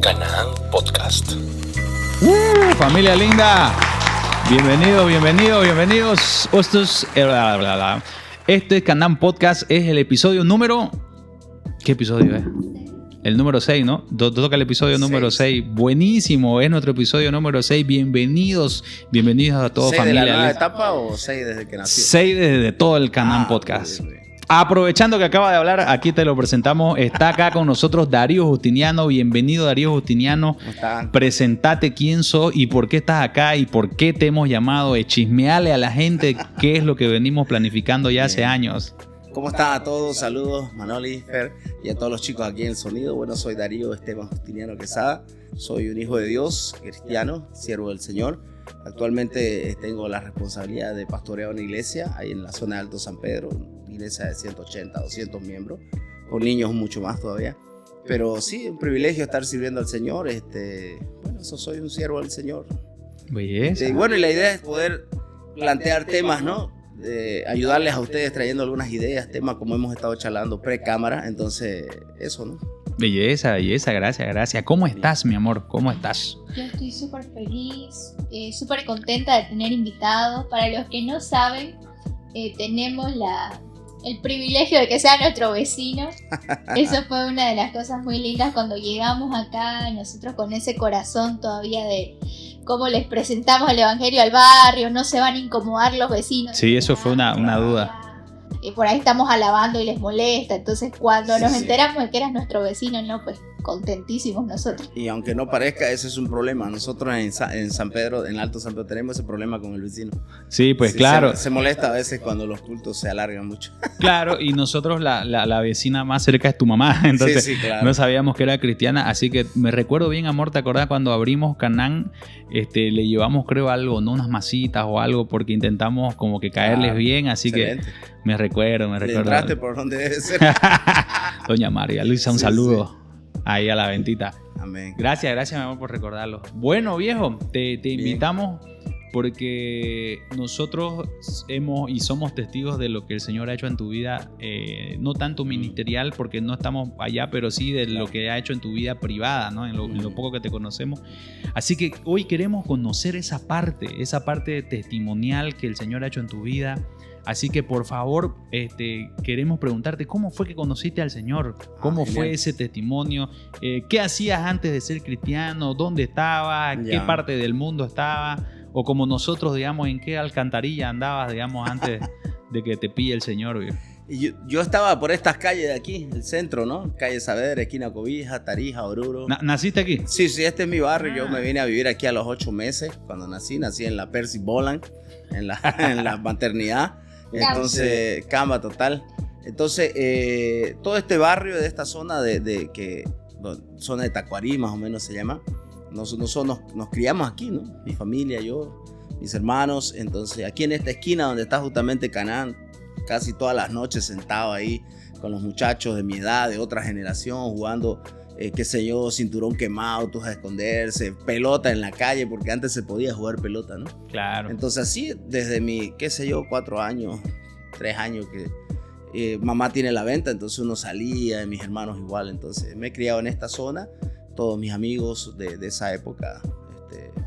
Canaán Podcast. Familia linda, bienvenidos. Este Canaán Podcast es el episodio número... ¿Qué episodio es? El número 6, ¿no? Toca el episodio número 6. Buenísimo, es nuestro episodio número 6. Bienvenidos a todos, familia. ¿6 de la nueva etapa o 6 desde que nació? 6 desde todo el Canaán Podcast. Bien. Aprovechando que acaba de hablar, aquí te lo presentamos. Está acá con nosotros Darío Justiniano. Bienvenido, Darío Justiniano. ¿Cómo están? Presentate quién sos y por qué estás acá y por qué te hemos llamado. Chismeale a la gente qué es lo que venimos planificando ya hace años. ¿Cómo están a todos? Saludos, Manoli, Fer y a todos los chicos aquí en el sonido. Bueno, soy Darío Esteban Justiniano Quesada. Soy un hijo de Dios, cristiano, siervo del Señor. Actualmente tengo la responsabilidad de pastorear una iglesia ahí en la zona de Alto San Pedro, una iglesia de 180, 200 miembros, con niños mucho más todavía. Pero sí, un privilegio estar sirviendo al Señor. Bueno, soy un siervo del Señor. Belleza. Bueno, y la idea es poder plantear temas, ¿no? Ayudarles a ustedes trayendo algunas ideas, temas como hemos estado charlando pre-cámara. Entonces, eso, ¿no? Belleza, gracias. ¿Cómo estás, mi amor? ¿Cómo estás? Yo estoy súper feliz, súper contenta de tener invitados. Para los que no saben, tenemos el privilegio de que sea nuestro vecino. Eso fue una de las cosas muy lindas cuando llegamos acá, nosotros con ese corazón todavía de cómo les presentamos el evangelio al barrio, no se van a incomodar los vecinos. Sí, eso fue una duda. Por ahí estamos alabando y les molesta, entonces cuando nos enteramos de que eras nuestro vecino, no, pues contentísimos nosotros. Y aunque no parezca, ese es un problema. Nosotros en San Pedro, en Alto San Pedro, tenemos ese problema con el vecino. Sí, pues claro. Se molesta a veces cuando los cultos se alargan mucho. Claro, y nosotros la vecina más cerca es tu mamá, entonces sí, claro. No sabíamos que era cristiana, así que me recuerdo bien, amor, ¿te acordás cuando abrimos Canaán? Le llevamos, creo, algo, ¿no? Unas masitas o algo, porque intentamos como que caerles bien, así excelente. Que me recuerdo. ¿Le entraste por donde debe ser? Doña María Luisa, un saludo. Ahí a la ventita. Amén. Gracias, mi amor, por recordarlo. Bueno, viejo, te invitamos porque nosotros hemos y somos testigos de lo que el Señor ha hecho en tu vida, no tanto ministerial, porque no estamos allá, pero sí de lo que ha hecho en tu vida privada, ¿no? En lo poco que te conocemos. Así que hoy queremos conocer esa parte testimonial que el Señor ha hecho en tu vida. Así que por favor, queremos preguntarte cómo fue que conociste al Señor, cómo fue ese testimonio, qué hacías antes de ser cristiano, dónde estabas, qué parte del mundo estabas, o como nosotros, digamos, en qué alcantarilla andabas, digamos, antes de que te pille el Señor. Y yo estaba por estas calles de aquí, el centro, ¿no? Calle Saavedra, esquina Cobija, Tarija, Oruro. ¿Naciste aquí? Sí, este es mi barrio. Yo me vine a vivir aquí a los 8 meses. Cuando nací en la Percy Boland, en la maternidad. Entonces, cama total. Entonces, todo este barrio de esta zona zona de Tacuarí, más o menos se llama. Nosotros nos criamos aquí, ¿no? Mi familia, yo, mis hermanos. Entonces, aquí en esta esquina donde está justamente Canaán, casi todas las noches sentado ahí con los muchachos de mi edad, de otra generación, jugando, qué sé yo, cinturón quemado, tus a esconderse, pelota en la calle, porque antes se podía jugar pelota, ¿no? Claro. Entonces así, desde mi, qué sé yo, 4 años, 3 años que mamá tiene la venta, entonces uno salía, mis hermanos igual, entonces me he criado en esta zona. Todos mis amigos de esa época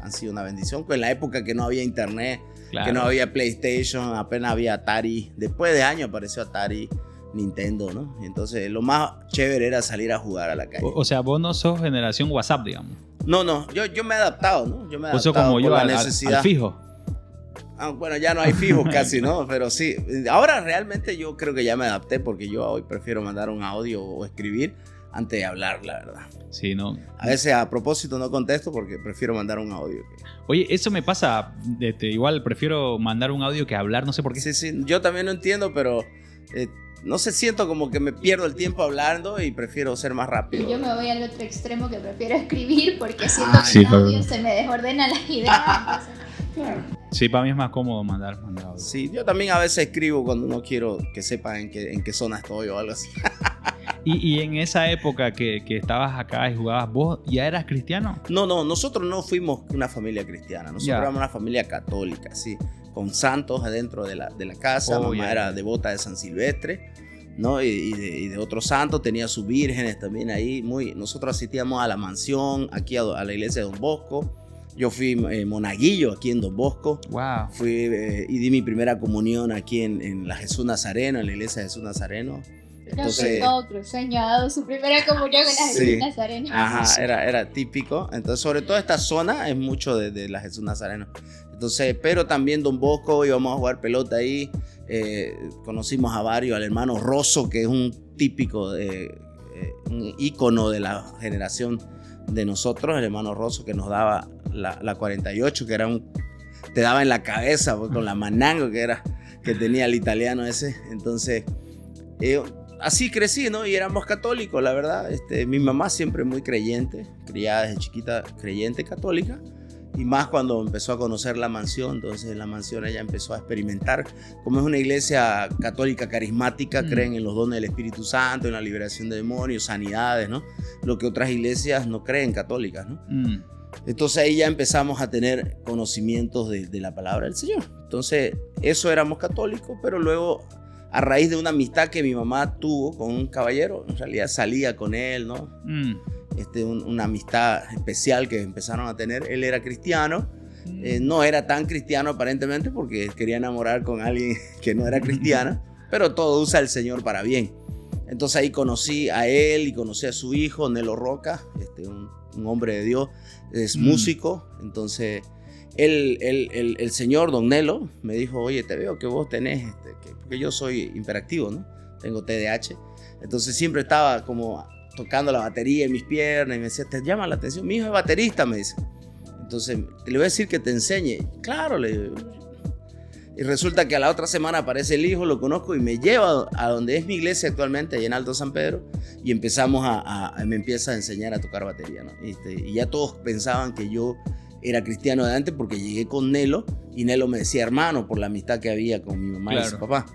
han sido una bendición. Pues en la época que no había internet, claro, que no había PlayStation, apenas había Atari. Después de años apareció Atari, Nintendo, ¿no? Entonces lo más chévere era salir a jugar a la calle. O sea, vos no sos generación WhatsApp, digamos. No, yo me he adaptado, ¿no? Yo me he adaptado como yo la necesidad. al fijo. Bueno, ya no hay fijos casi, ¿no? Pero sí, ahora realmente yo creo que ya me adapté, porque yo hoy prefiero mandar un audio o escribir antes de hablar, la verdad. Sí, ¿no? A veces a propósito no contesto porque prefiero mandar un audio. Oye, eso me pasa, igual prefiero mandar un audio que hablar, no sé por qué. Sí, yo también no entiendo, pero no sé, siento como que me pierdo el tiempo hablando y prefiero ser más rápido. Yo me voy al otro extremo, que prefiero escribir porque siento que en audio se me desordena las ideas. Claro. Sí, para mí es más cómodo mandar audio. Sí, yo también a veces escribo cuando no quiero que sepan en qué zona estoy o algo así. Y en esa época que estabas acá y jugabas, ¿vos ya eras cristiano? No, nosotros no fuimos una familia cristiana. Nosotros éramos una familia católica, sí, con santos adentro de la casa. Mamá era devota de San Silvestre. ¿no? Y de otros santos, tenía sus vírgenes también ahí. Nosotros asistíamos a la mansión, aquí a la iglesia de Don Bosco. Yo fui monaguillo aquí en Don Bosco. Wow. Fui y di mi primera comunión aquí en la Jesús Nazareno, en la iglesia de Jesús Nazareno. Entonces, todo cruceño ha dado su primera comunión en la Jesús Nazareno. Ajá, era típico. Entonces, sobre todo esta zona es mucho de la Jesús Nazareno. Entonces, pero también Don Bosco, íbamos a jugar pelota ahí. Conocimos a varios, al hermano Rosso, que es un típico, un ícono de la generación de nosotros, el hermano Rosso, que nos daba la 48, que era te daba en la cabeza pues, con la manango que tenía el italiano ese. Entonces, así crecí, ¿no? Y éramos católicos, la verdad. Mi mamá siempre muy creyente, criada desde chiquita, creyente católica. Y más cuando empezó a conocer la mansión, entonces en la mansión ella empezó a experimentar. Como es una iglesia católica carismática, creen en los dones del Espíritu Santo, en la liberación de demonios, sanidades, ¿no? Lo que otras iglesias no creen católicas, ¿no? Entonces ahí ya empezamos a tener conocimientos de la palabra del Señor. Entonces eso éramos católicos, pero luego a raíz de una amistad que mi mamá tuvo con un caballero, en realidad salía con él, ¿no? Una amistad especial que empezaron a tener. Él era cristiano, no era tan cristiano aparentemente porque quería enamorar con alguien que no era cristiana, pero todo usa el Señor para bien. Entonces ahí conocí a él y conocí a su hijo, Nelo Roca, un hombre de Dios, es músico. Entonces el señor Don Nelo me dijo, oye, te veo que vos tenés, porque yo soy hiperactivo, ¿no? Tengo TDAH. Entonces siempre estaba como tocando la batería en mis piernas y me decía, ¿te llama la atención? Mi hijo es baterista, me dice. Entonces, le voy a decir que te enseñe. Claro, le digo. Y resulta que a la otra semana aparece el hijo, lo conozco y me lleva a donde es mi iglesia actualmente, allá en Alto San Pedro, y empezamos me empieza a enseñar a tocar batería, ¿no? Y ya todos pensaban que yo era cristiano de antes porque llegué con Nelo y Nelo me decía hermano por la amistad que había con mi mamá y su papá.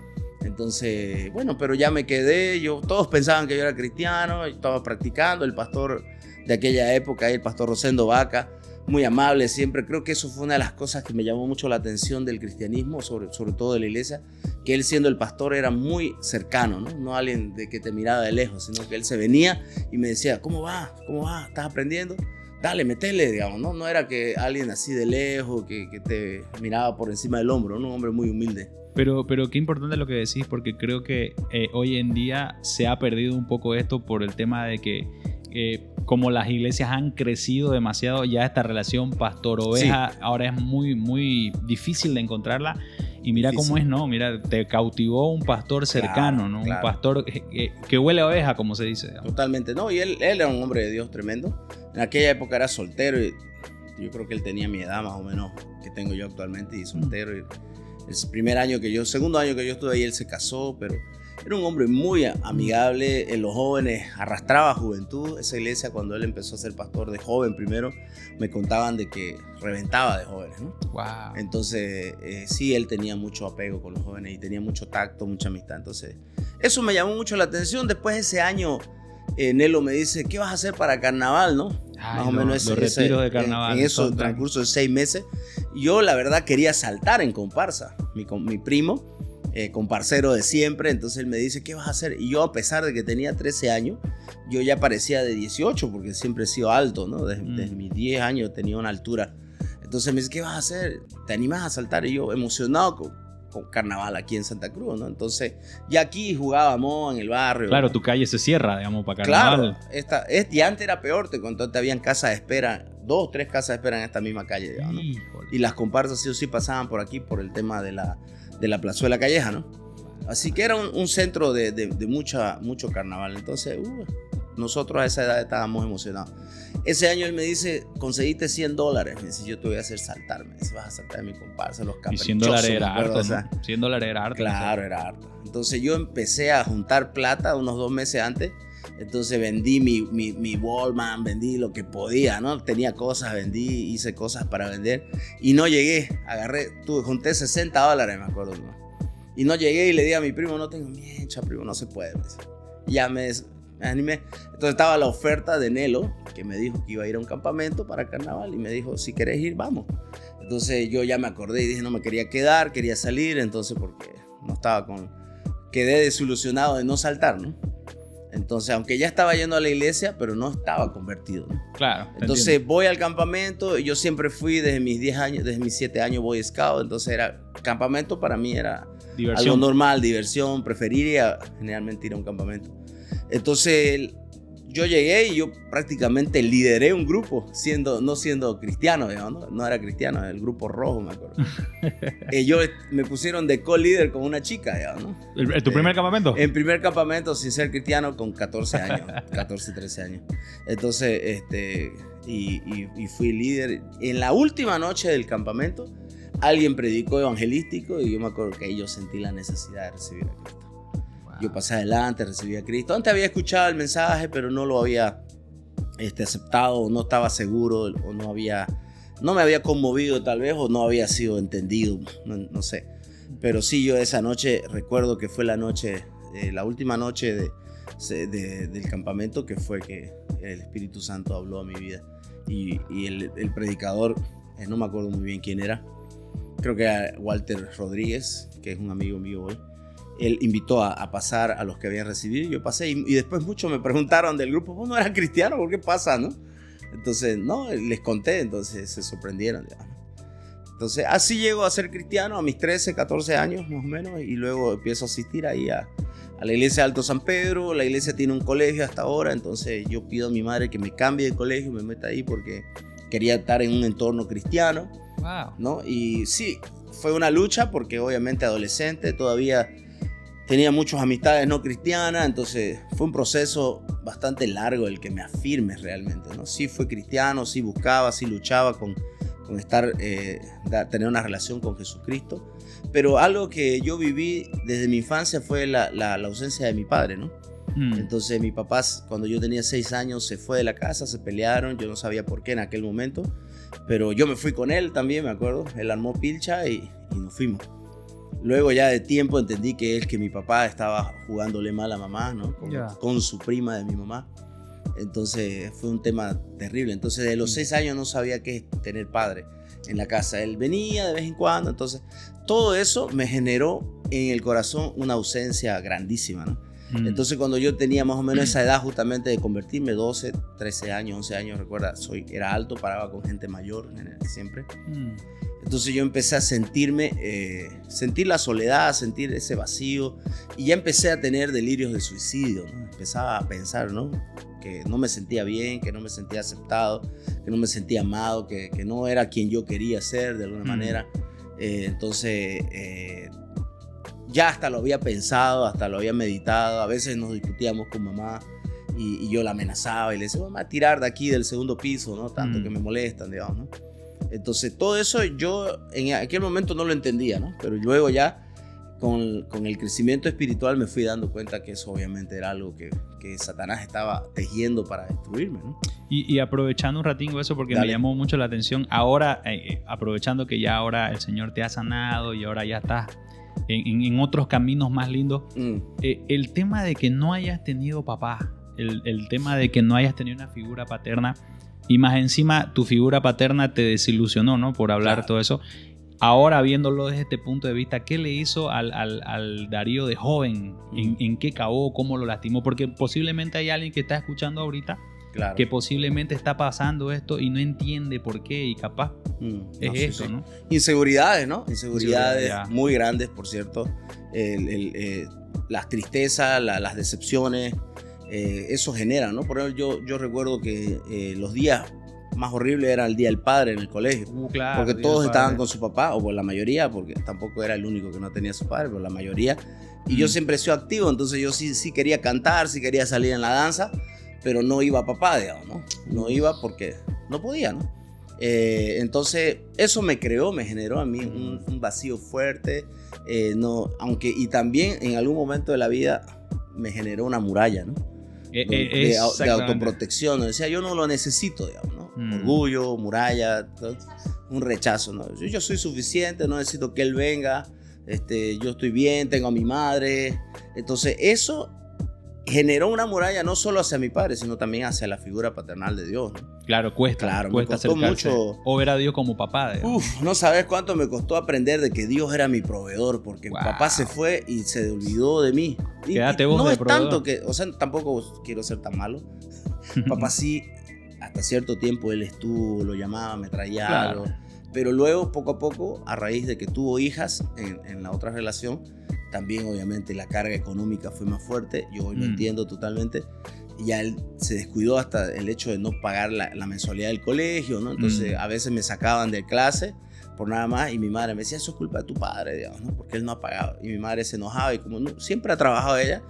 Entonces, bueno, pero ya me quedé, todos pensaban que yo era cristiano, estaba practicando, el pastor de aquella época, el pastor Rosendo Vaca, muy amable siempre. Creo que eso fue una de las cosas que me llamó mucho la atención del cristianismo, sobre todo de la iglesia, que él siendo el pastor era muy cercano, ¿no? No alguien de que te miraba de lejos, sino que él se venía y me decía, ¿cómo va? ¿Estás aprendiendo? Dale, metele, digamos, ¿no? No era que alguien así de lejos, que te miraba por encima del hombro, ¿no? Un hombre muy humilde. Pero qué importante lo que decís, porque creo que hoy en día se ha perdido un poco esto por el tema de que como las iglesias han crecido demasiado, ya esta relación pastor-oveja ahora es muy, muy difícil de encontrarla. Y mira cómo es, ¿no? Mira, te cautivó un pastor cercano, ¿no? Claro. Un pastor que huele a oveja, como se dice, ¿no? Totalmente, ¿no? Y él era un hombre de Dios tremendo. En aquella época era soltero y yo creo que él tenía mi edad más o menos que tengo yo actualmente y soltero. Y segundo año que yo estuve ahí, él se casó, pero era un hombre muy amigable. En los jóvenes arrastraba juventud. Esa iglesia, cuando él empezó a ser pastor de joven primero, me contaban de que reventaba de jóvenes, ¿no? Wow. Entonces, sí, él tenía mucho apego con los jóvenes y tenía mucho tacto, mucha amistad. Entonces, eso me llamó mucho la atención. Después de ese año, Nelo me dice, ¿qué vas a hacer para carnaval, no? Ay, más o menos los retiros de carnaval. En eso, transcurso de 6 meses. Yo, la verdad, quería saltar en comparsa. Mi primo, comparsero de siempre, entonces él me dice, ¿qué vas a hacer? Y yo, a pesar de que tenía 13 años, yo ya parecía de 18, porque siempre he sido alto, ¿no? Desde mis 10 años tenía una altura. Entonces me dice, ¿qué vas a hacer? ¿Te animas a saltar? Y yo, emocionado con carnaval aquí en Santa Cruz, ¿no? Entonces, ya aquí jugábamos en el barrio. Claro, tu calle se cierra, digamos, para carnaval. Claro, y antes era peor, te contó, te habían casas de espera, 2 o 3 casas de espera en esta misma calle, digamos, ¿no? Y las comparsas sí o sí pasaban por aquí por el tema de la plazuela calleja, ¿no? Así que era un centro de mucho carnaval. Entonces, nosotros a esa edad estábamos emocionados. Ese año él me dice, conseguiste $100. Me dice, yo te voy a hacer saltar. Me dice, vas a saltar en mi comparsa, los caprichosos. Y $100 era harto, ¿no? $100 era harto. Claro, era harto. Entonces yo empecé a juntar plata unos 2 meses antes. Entonces vendí mi Walkman, vendí lo que podía, ¿no? Tenía cosas, vendí, hice cosas para vender. Y no llegué, junté $60, me acuerdo, ¿no? Y no llegué y le dije a mi primo, no tengo miecha, primo, no se puede. Ya me animé. Entonces estaba la oferta de Nelo, que me dijo que iba a ir a un campamento para carnaval y me dijo, si querés ir, vamos. Entonces yo ya me acordé y dije, no me quería quedar, quería salir, entonces porque no estaba quedé desilusionado de no saltar, ¿no? Entonces, aunque ya estaba yendo a la iglesia, pero no estaba convertido, ¿no? Claro. Entonces voy al campamento. Yo siempre fui desde mis 10 años, desde mis 7 años Boy Scout. Entonces campamento para mí era Diversión. algo normal, diversión. Preferiría generalmente ir a un campamento. Entonces yo llegué y yo prácticamente lideré un grupo, no siendo cristiano, digamos, no era cristiano, el grupo rojo, me acuerdo. Me pusieron de co-líder con una chica, digamos, ¿no? ¿Tu primer campamento? En primer campamento sin ser cristiano con 14 años, 14, 13 años. Entonces, y fui líder. En la última noche del campamento, alguien predicó evangelístico y yo me acuerdo que ahí yo sentí la necesidad de recibir a Cristo. Yo pasé adelante, recibí a Cristo. Antes había escuchado el mensaje, pero no lo había aceptado, o no estaba seguro, o no me había conmovido tal vez, o no había sido entendido, no sé. Pero sí, yo esa noche recuerdo que fue la última noche del campamento, que fue que el Espíritu Santo habló a mi vida. Y el predicador, no me acuerdo muy bien quién era, creo que era Walter Rodríguez, que es un amigo mío hoy. Él invitó a pasar a los que habían recibido. Yo pasé y después muchos me preguntaron del grupo, ¿vos no eras cristiano? ¿Por qué pasa, no? Entonces, no, les conté, entonces se sorprendieron. Ya. Entonces, así llego a ser cristiano a mis 13, 14 años más o menos, y luego empiezo a asistir ahí a la iglesia de Alto San Pedro. La iglesia tiene un colegio hasta ahora, entonces yo pido a mi madre que me cambie de colegio, me meta ahí porque quería estar en un entorno cristiano. Wow. ¿No? Y sí, fue una lucha porque obviamente adolescente, todavía tenía muchas amistades no cristianas, entonces fue un proceso bastante largo el que me afirme realmente, ¿no? Sí fui cristiano, sí buscaba, sí luchaba con tener una relación con Jesucristo, pero algo que yo viví desde mi infancia fue la ausencia de mi padre, ¿no? Entonces mi papá, cuando yo tenía 6 años, se fue de la casa, se pelearon, yo no sabía por qué en aquel momento, pero yo me fui con él también, me acuerdo, él armó pilcha y nos fuimos. Luego ya de tiempo entendí que mi papá estaba jugándole mal a mamá, ¿no? Con su prima de mi mamá. Entonces fue un tema terrible. Entonces de los 6 años no sabía qué es tener padre en la casa. Él venía de vez en cuando. Entonces todo eso me generó en el corazón una ausencia grandísima, ¿no? Entonces cuando yo tenía más o menos esa edad justamente de convertirme, 12, 13 años, 11 años, recuerda, era alto, paraba con gente mayor siempre. Entonces yo empecé a sentir la soledad, sentir ese vacío, y ya empecé a tener delirios de suicidio, ¿no? Empezaba a pensar, ¿no? Que no me sentía bien, que no me sentía aceptado, que no me sentía amado, que no era quien yo quería ser de alguna manera. Entonces ya hasta lo había pensado, hasta lo había meditado. A veces nos discutíamos con mamá y yo la amenazaba y le decía, vamos a tirar de aquí del segundo piso, ¿no? Tanto que me molestan, digamos, ¿no? Entonces todo eso yo en aquel momento no lo entendía, ¿no? Pero luego ya con el crecimiento espiritual me fui dando cuenta que eso obviamente era algo que Satanás estaba tejiendo para destruirme, ¿no? Y aprovechando un ratingo eso, porque Dale. me llamó mucho la atención, ahora aprovechando que ya ahora el Señor te ha sanado y ahora ya estás en otros caminos más lindos, el tema de que no hayas tenido papá, el tema de que no hayas tenido una figura paterna, y más encima tu figura paterna te desilusionó, ¿no? Por hablar todo eso. Ahora viéndolo desde este punto de vista, ¿qué le hizo al Darío de joven? ¿En qué acabó? ¿Cómo lo lastimó? Porque posiblemente hay alguien que está escuchando ahorita, claro, que posiblemente está pasando esto y no entiende por qué, y capaz es eso, sí. ¿No? Inseguridades, ¿no? Inseguridades muy grandes, por cierto. Las tristezas, las decepciones, eso genera, ¿no? Por ejemplo, yo recuerdo que los días más horribles era el Día del Padre en el colegio, claro, porque todos estaban con su papá, o por la mayoría, porque tampoco era el único que no tenía su padre, pero la mayoría. Y yo siempre he sido activo, entonces yo sí quería cantar, sí quería salir en la danza, pero no iba a papá, digamos, ¿no? No iba porque no podía, ¿no? Entonces eso me generó a mí un vacío fuerte, y también en algún momento de la vida me generó una muralla, ¿no? De autoprotección, ¿no? Decía, yo no lo necesito, digamos, ¿no? Orgullo, muralla, un rechazo, ¿no? Yo soy suficiente, no necesito que él venga, yo estoy bien, tengo a mi madre. Entonces eso generó una muralla no solo hacia mi padre, sino también hacia la figura paternal de Dios, ¿no? Claro, cuesta me costó acercarse mucho. O ver a Dios como papá. No sabes cuánto me costó aprender de que Dios era mi proveedor, porque Wow. mi papá se fue y se olvidó de mí. Quédate vos no de es proveedor. tanto que, o sea, tampoco quiero ser tan malo. Papá sí, hasta cierto tiempo él estuvo, lo llamaba, me traía Claro. algo. Pero luego, poco a poco, a raíz de que tuvo hijas en la otra relación, también obviamente la carga económica fue más fuerte. Yo hoy lo entiendo totalmente. Y ya él se descuidó hasta el hecho de no pagar la mensualidad del colegio, ¿no? Entonces a veces me sacaban de clase por nada más y mi madre me decía, eso es culpa de tu padre, digamos, ¿no? Porque él no ha pagado. Y mi madre se enojaba y como no, siempre ha trabajado ella,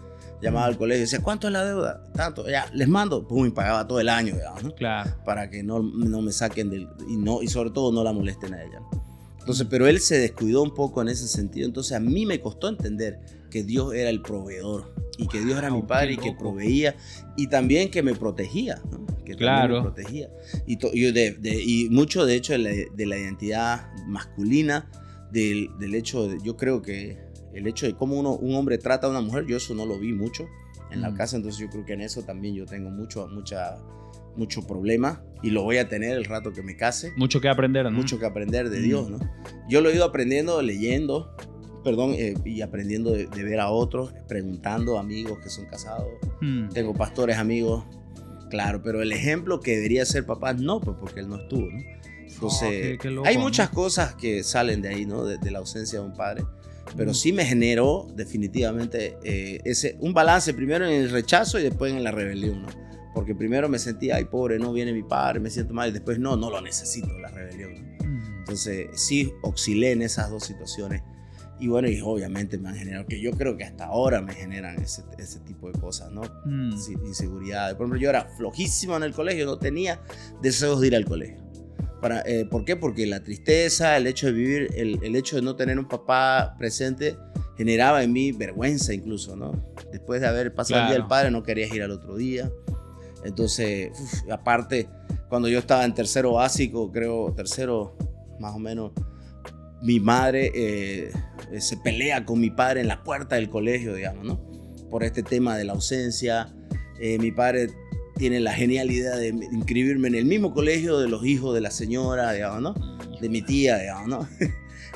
llamaba al colegio y decía, ¿cuánto es la deuda? Tanto, ya, les mando, pum, y pagaba todo el año, digamos, ¿no? Claro. Para que no me saquen y sobre todo no la molesten a ella, ¿no? Entonces, pero él se descuidó un poco en ese sentido. Entonces a mí me costó entender que Dios era el proveedor y que Dios era mi padre y que proveía y también que me protegía, ¿no? Que Claro. me protegía. Y mucho de hecho de la identidad masculina, del hecho de, yo creo que el hecho de cómo un hombre trata a una mujer, yo eso no lo vi mucho en la casa. Entonces yo creo que en eso también yo tengo mucho problema y lo voy a tener el rato que me case. Mucho que aprender, ¿no? Mucho que aprender de Dios, ¿no? Yo lo he ido aprendiendo leyendo, y aprendiendo de ver a otros, preguntando a amigos que son casados. Tengo pastores amigos, claro, pero el ejemplo que debería ser papá, no, pues porque él no estuvo, ¿no? Entonces, qué loco, hay ¿no? muchas cosas que salen de ahí, ¿no? De la ausencia de un padre. Pero sí me generó definitivamente un balance, primero en el rechazo y después en la rebelión, ¿no? Porque primero me sentía, ay, pobre, no viene mi padre, me siento mal, y después no lo necesito, la rebelión, ¿no? Entonces sí oscilé en esas dos situaciones. Y bueno, y obviamente me han generado, que yo creo que hasta ahora me generan ese tipo de cosas, ¿no? Sí, inseguridades. Por ejemplo, yo era flojísimo en el colegio, no tenía deseos de ir al colegio. ¿Por qué? Porque la tristeza, el hecho de vivir, el hecho de no tener un papá presente, generaba en mí vergüenza incluso, ¿no? Después de haber pasado el día del padre, no querías ir al otro día. Entonces, aparte, cuando yo estaba en tercero básico, tercero más o menos, mi madre se pelea con mi padre en la puerta del colegio, digamos, ¿no? Por este tema de la ausencia. Mi padre tiene la genial idea de inscribirme en el mismo colegio de los hijos de la señora, digamos, ¿no? De mi tía, digamos, ¿no?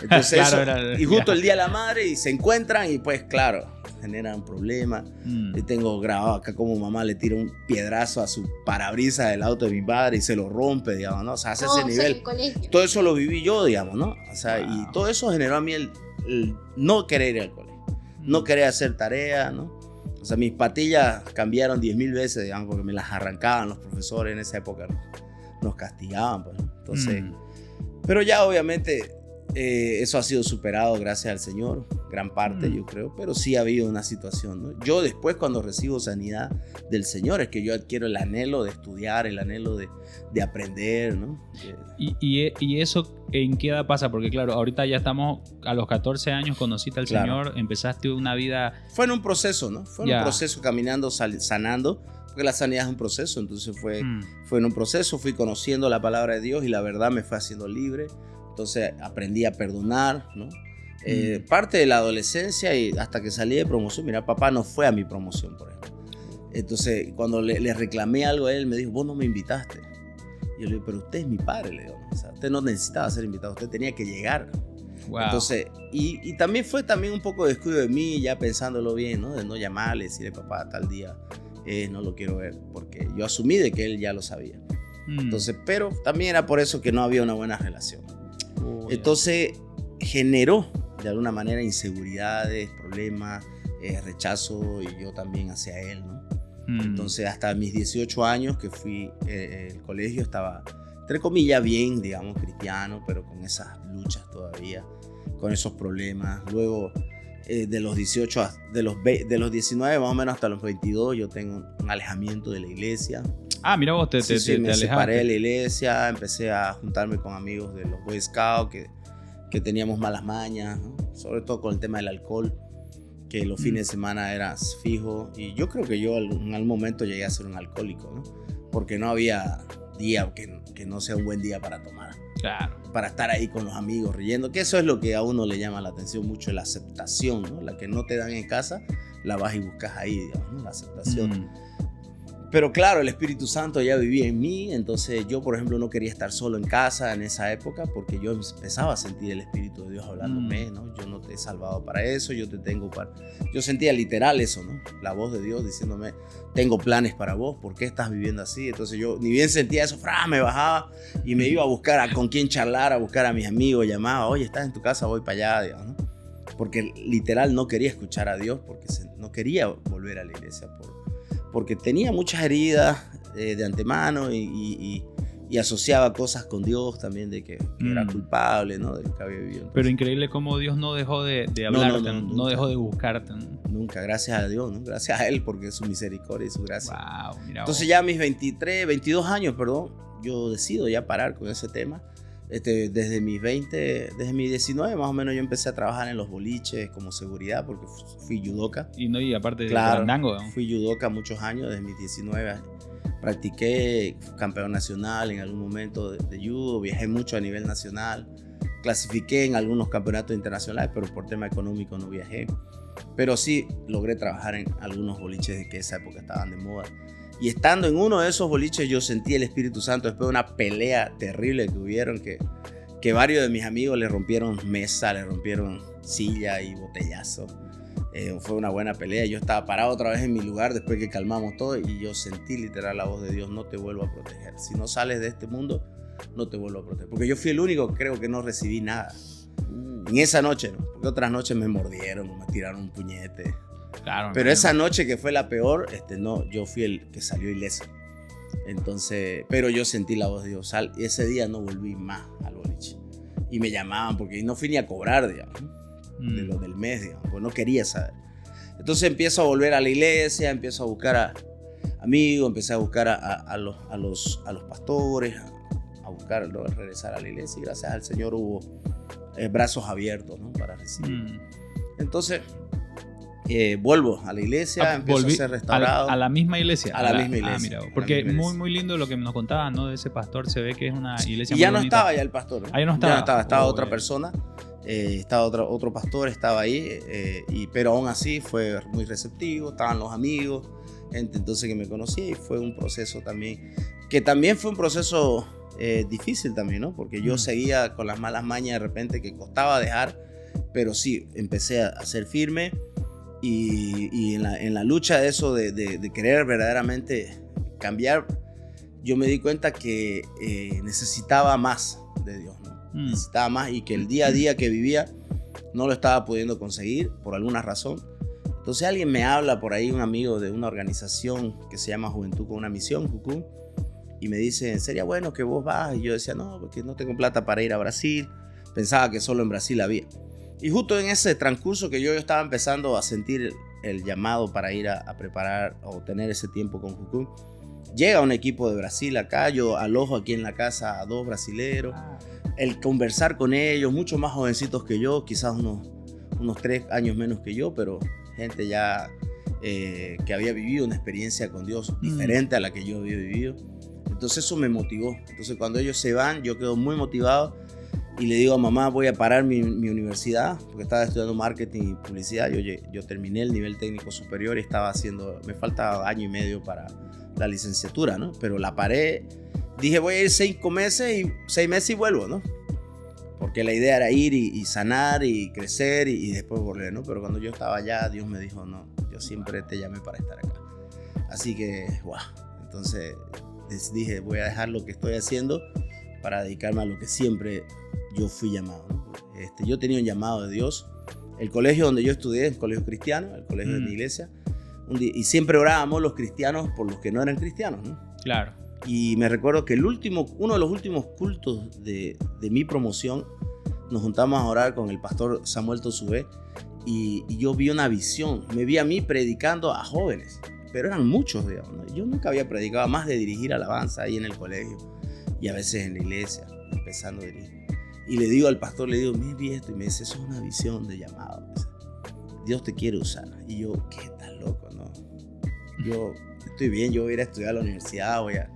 Entonces Claro, y justo el día de la madre y se encuentran y pues claro, generan problemas. Y tengo grabado acá como mamá le tira un piedrazo a su parabrisas del auto de mi padre y se lo rompe, digamos, ¿no? O sea, hace ese nivel. Todo eso lo viví yo, digamos, ¿no? O sea, y todo eso generó a mí el no querer ir al colegio, no querer hacer tarea, ¿no? O sea, mis patillas cambiaron 10,000 veces, digamos, porque me las arrancaban los profesores en esa época, ¿no? Nos castigaban, pues, ¿no? Entonces, pero ya obviamente eso ha sido superado gracias al Señor, gran parte yo creo, pero sí ha habido una situación, ¿no? Yo después cuando recibo sanidad del Señor es que yo adquiero el anhelo de estudiar, el anhelo de aprender, ¿no? ¿Y eso en qué edad pasa? Porque claro, ahorita ya estamos a los 14 años, conociste al Señor, empezaste una vida... Fue en un proceso, ¿no? Fue en un proceso caminando, sanando, porque la sanidad es un proceso, entonces fue en un proceso, fui conociendo la palabra de Dios y la verdad me fue haciendo libre. Entonces aprendí a perdonar, ¿no? Parte de la adolescencia y hasta que salí de promoción, mira, papá no fue a mi promoción, por ejemplo. Entonces, cuando le reclamé algo a él, me dijo, vos no me invitaste. Y yo le digo, pero usted es mi padre, le digo. O sea, usted no necesitaba ser invitado, usted tenía que llegar. Wow. Entonces, y también fue un poco de descuido de mí, ya pensándolo bien, ¿no? De no llamarle, decirle, papá, tal día no lo quiero ver, porque yo asumí de que él ya lo sabía. Entonces, pero también era por eso que no había una buena relación. Entonces generó de alguna manera inseguridades, problemas, rechazo y yo también hacia él, ¿no? Entonces hasta mis 18 años que fui al colegio estaba, entre comillas, bien, digamos, cristiano, pero con esas luchas todavía, con esos problemas. Luego de los 18, de los 19 más o menos hasta los 22 yo tengo un alejamiento de la iglesia. Ah, mira vos, te me alejaste. Separé de la iglesia, empecé a juntarme con amigos de los Boy Scouts que teníamos malas mañas, ¿no? Sobre todo con el tema del alcohol, que los fines de semana era fijo. Y yo creo que yo en algún momento llegué a ser un alcohólico, ¿no? Porque no había día que no sea un buen día para tomar. Claro. Para estar ahí con los amigos riendo, que eso es lo que a uno le llama la atención mucho, la aceptación, ¿no? La que no te dan en casa, la vas y buscas ahí, digamos, ¿no? La aceptación. Pero claro, el Espíritu Santo ya vivía en mí, entonces yo, por ejemplo, no quería estar solo en casa en esa época porque yo empezaba a sentir el Espíritu de Dios hablándome, ¿no? Yo no te he salvado para eso, yo te tengo para... Yo sentía literal eso, ¿no? La voz de Dios diciéndome, tengo planes para vos, ¿por qué estás viviendo así? Entonces yo ni bien sentía eso, me bajaba y me iba a buscar con quién charlar, a buscar a mis amigos, llamaba, oye, ¿estás en tu casa? Voy para allá, digamos, ¿no? Porque literal no quería escuchar a Dios, porque no quería volver a la iglesia porque tenía muchas heridas de antemano y asociaba cosas con Dios también de que era culpable, ¿no? De lo que había vivido. Entonces, pero increíble cómo Dios no dejó de hablarte, no dejó de buscarte. Nunca, gracias a Dios, ¿no? Gracias a Él porque es su misericordia y su gracia. Wow, mira. Entonces ya a mis 22 años, yo decido ya parar con ese tema. Desde mis 19 más o menos yo empecé a trabajar en los boliches como seguridad porque fui judoka. Y aparte claro, de Fandango, ¿no? Fui judoka muchos años, desde mis 19 practiqué, campeón nacional en algún momento de judo, viajé mucho a nivel nacional, clasifiqué en algunos campeonatos internacionales, pero por tema económico no viajé. Pero sí logré trabajar en algunos boliches que en esa época estaban de moda. Y estando en uno de esos boliches yo sentí el Espíritu Santo después de una pelea terrible que hubieron, que varios de mis amigos le rompieron mesa, le rompieron silla y botellazo. Fue una buena pelea. Yo estaba parado otra vez en mi lugar después que calmamos todo y yo sentí literal la voz de Dios, no te vuelvo a proteger. Si no sales de este mundo, no te vuelvo a proteger. Porque yo fui el único que creo que no recibí nada. En esa noche, ¿no? Porque otras noches me mordieron o me tiraron un puñete. Claro, pero esa noche que fue la peor, no, yo fui el que salió ileso. Entonces, pero yo sentí la voz de Dios. Ese día no volví más al boliche. Y me llamaban porque no fui ni a cobrar, digamos, de lo del mes, digamos, porque no quería saber. Entonces empiezo a volver a la iglesia, empiezo a buscar a amigos, empecé a buscar a los pastores, a buscar, ¿no? Regresar a la iglesia y gracias al Señor hubo brazos abiertos, ¿no? Para recibir. Entonces vuelvo a la iglesia, empiezo a ser restaurado. ¿A la misma iglesia? A la misma iglesia. Mira, porque muy lindo lo que nos contabas, ¿no? De ese pastor, se ve que es una iglesia y muy ya no bonita. estaba ya el pastor, ¿no? Ahí no estaba. Ya no estaba otra persona. Estaba otro pastor, estaba ahí, pero aún así fue muy receptivo, estaban los amigos, gente entonces que me conocía y fue un proceso también, que también fue un proceso difícil también, ¿no? Porque yo seguía con las malas mañas de repente que costaba dejar, pero sí, empecé a ser firme y en la lucha de eso, de querer verdaderamente cambiar, yo me di cuenta que necesitaba más de Dios, ¿no? Necesitaba más y que el día a día que vivía no lo estaba pudiendo conseguir por alguna razón. Entonces alguien me habla por ahí, un amigo de una organización que se llama Juventud con una Misión, Jucú, y me dice, ¿sería bueno que vos vas? Y yo decía, no, porque no tengo plata para ir a Brasil. Pensaba que solo en Brasil había. Y justo en ese transcurso que yo estaba empezando a sentir el llamado para ir a preparar o tener ese tiempo con Jucú, llega un equipo de Brasil acá, yo alojo aquí en la casa a 2 brasileros. El conversar con ellos, mucho más jovencitos que yo, quizás unos 3 años menos que yo, pero gente ya que había vivido una experiencia con Dios diferente a la que yo había vivido. Entonces eso me motivó. Entonces cuando ellos se van, yo quedo muy motivado y le digo a mamá, voy a parar mi universidad, porque estaba estudiando marketing y publicidad. Yo terminé el nivel técnico superior y me faltaba año y medio para la licenciatura, ¿no? Pero la paré. Dije, voy a ir 6 meses y vuelvo, ¿no? Porque la idea era ir y sanar y crecer y después volver, ¿no? Pero cuando yo estaba allá, Dios me dijo, no, yo siempre te llamé para estar acá. Así que, wow. Entonces dije, voy a dejar lo que estoy haciendo para dedicarme a lo que siempre yo fui llamado, ¿no? Yo tenía un llamado de Dios. El colegio donde yo estudié, el colegio cristiano, el colegio de mi iglesia, y siempre orábamos los cristianos por los que no eran cristianos, ¿no? Claro. Y me recuerdo que uno de los últimos cultos de mi promoción, nos juntamos a orar con el pastor Samuel Tosubé y yo vi una visión. Me vi a mí predicando a jóvenes, pero eran muchos, digamos, ¿no? Yo nunca había predicado más de dirigir alabanza ahí en el colegio y a veces en la iglesia, empezando a dirigir. Y le digo al pastor, mira, vi esto, y me dice, eso es una visión de llamado. Dios te quiere usar. Y yo, ¿qué tal loco, no? Yo estoy bien, yo voy a ir a estudiar a la universidad, voy a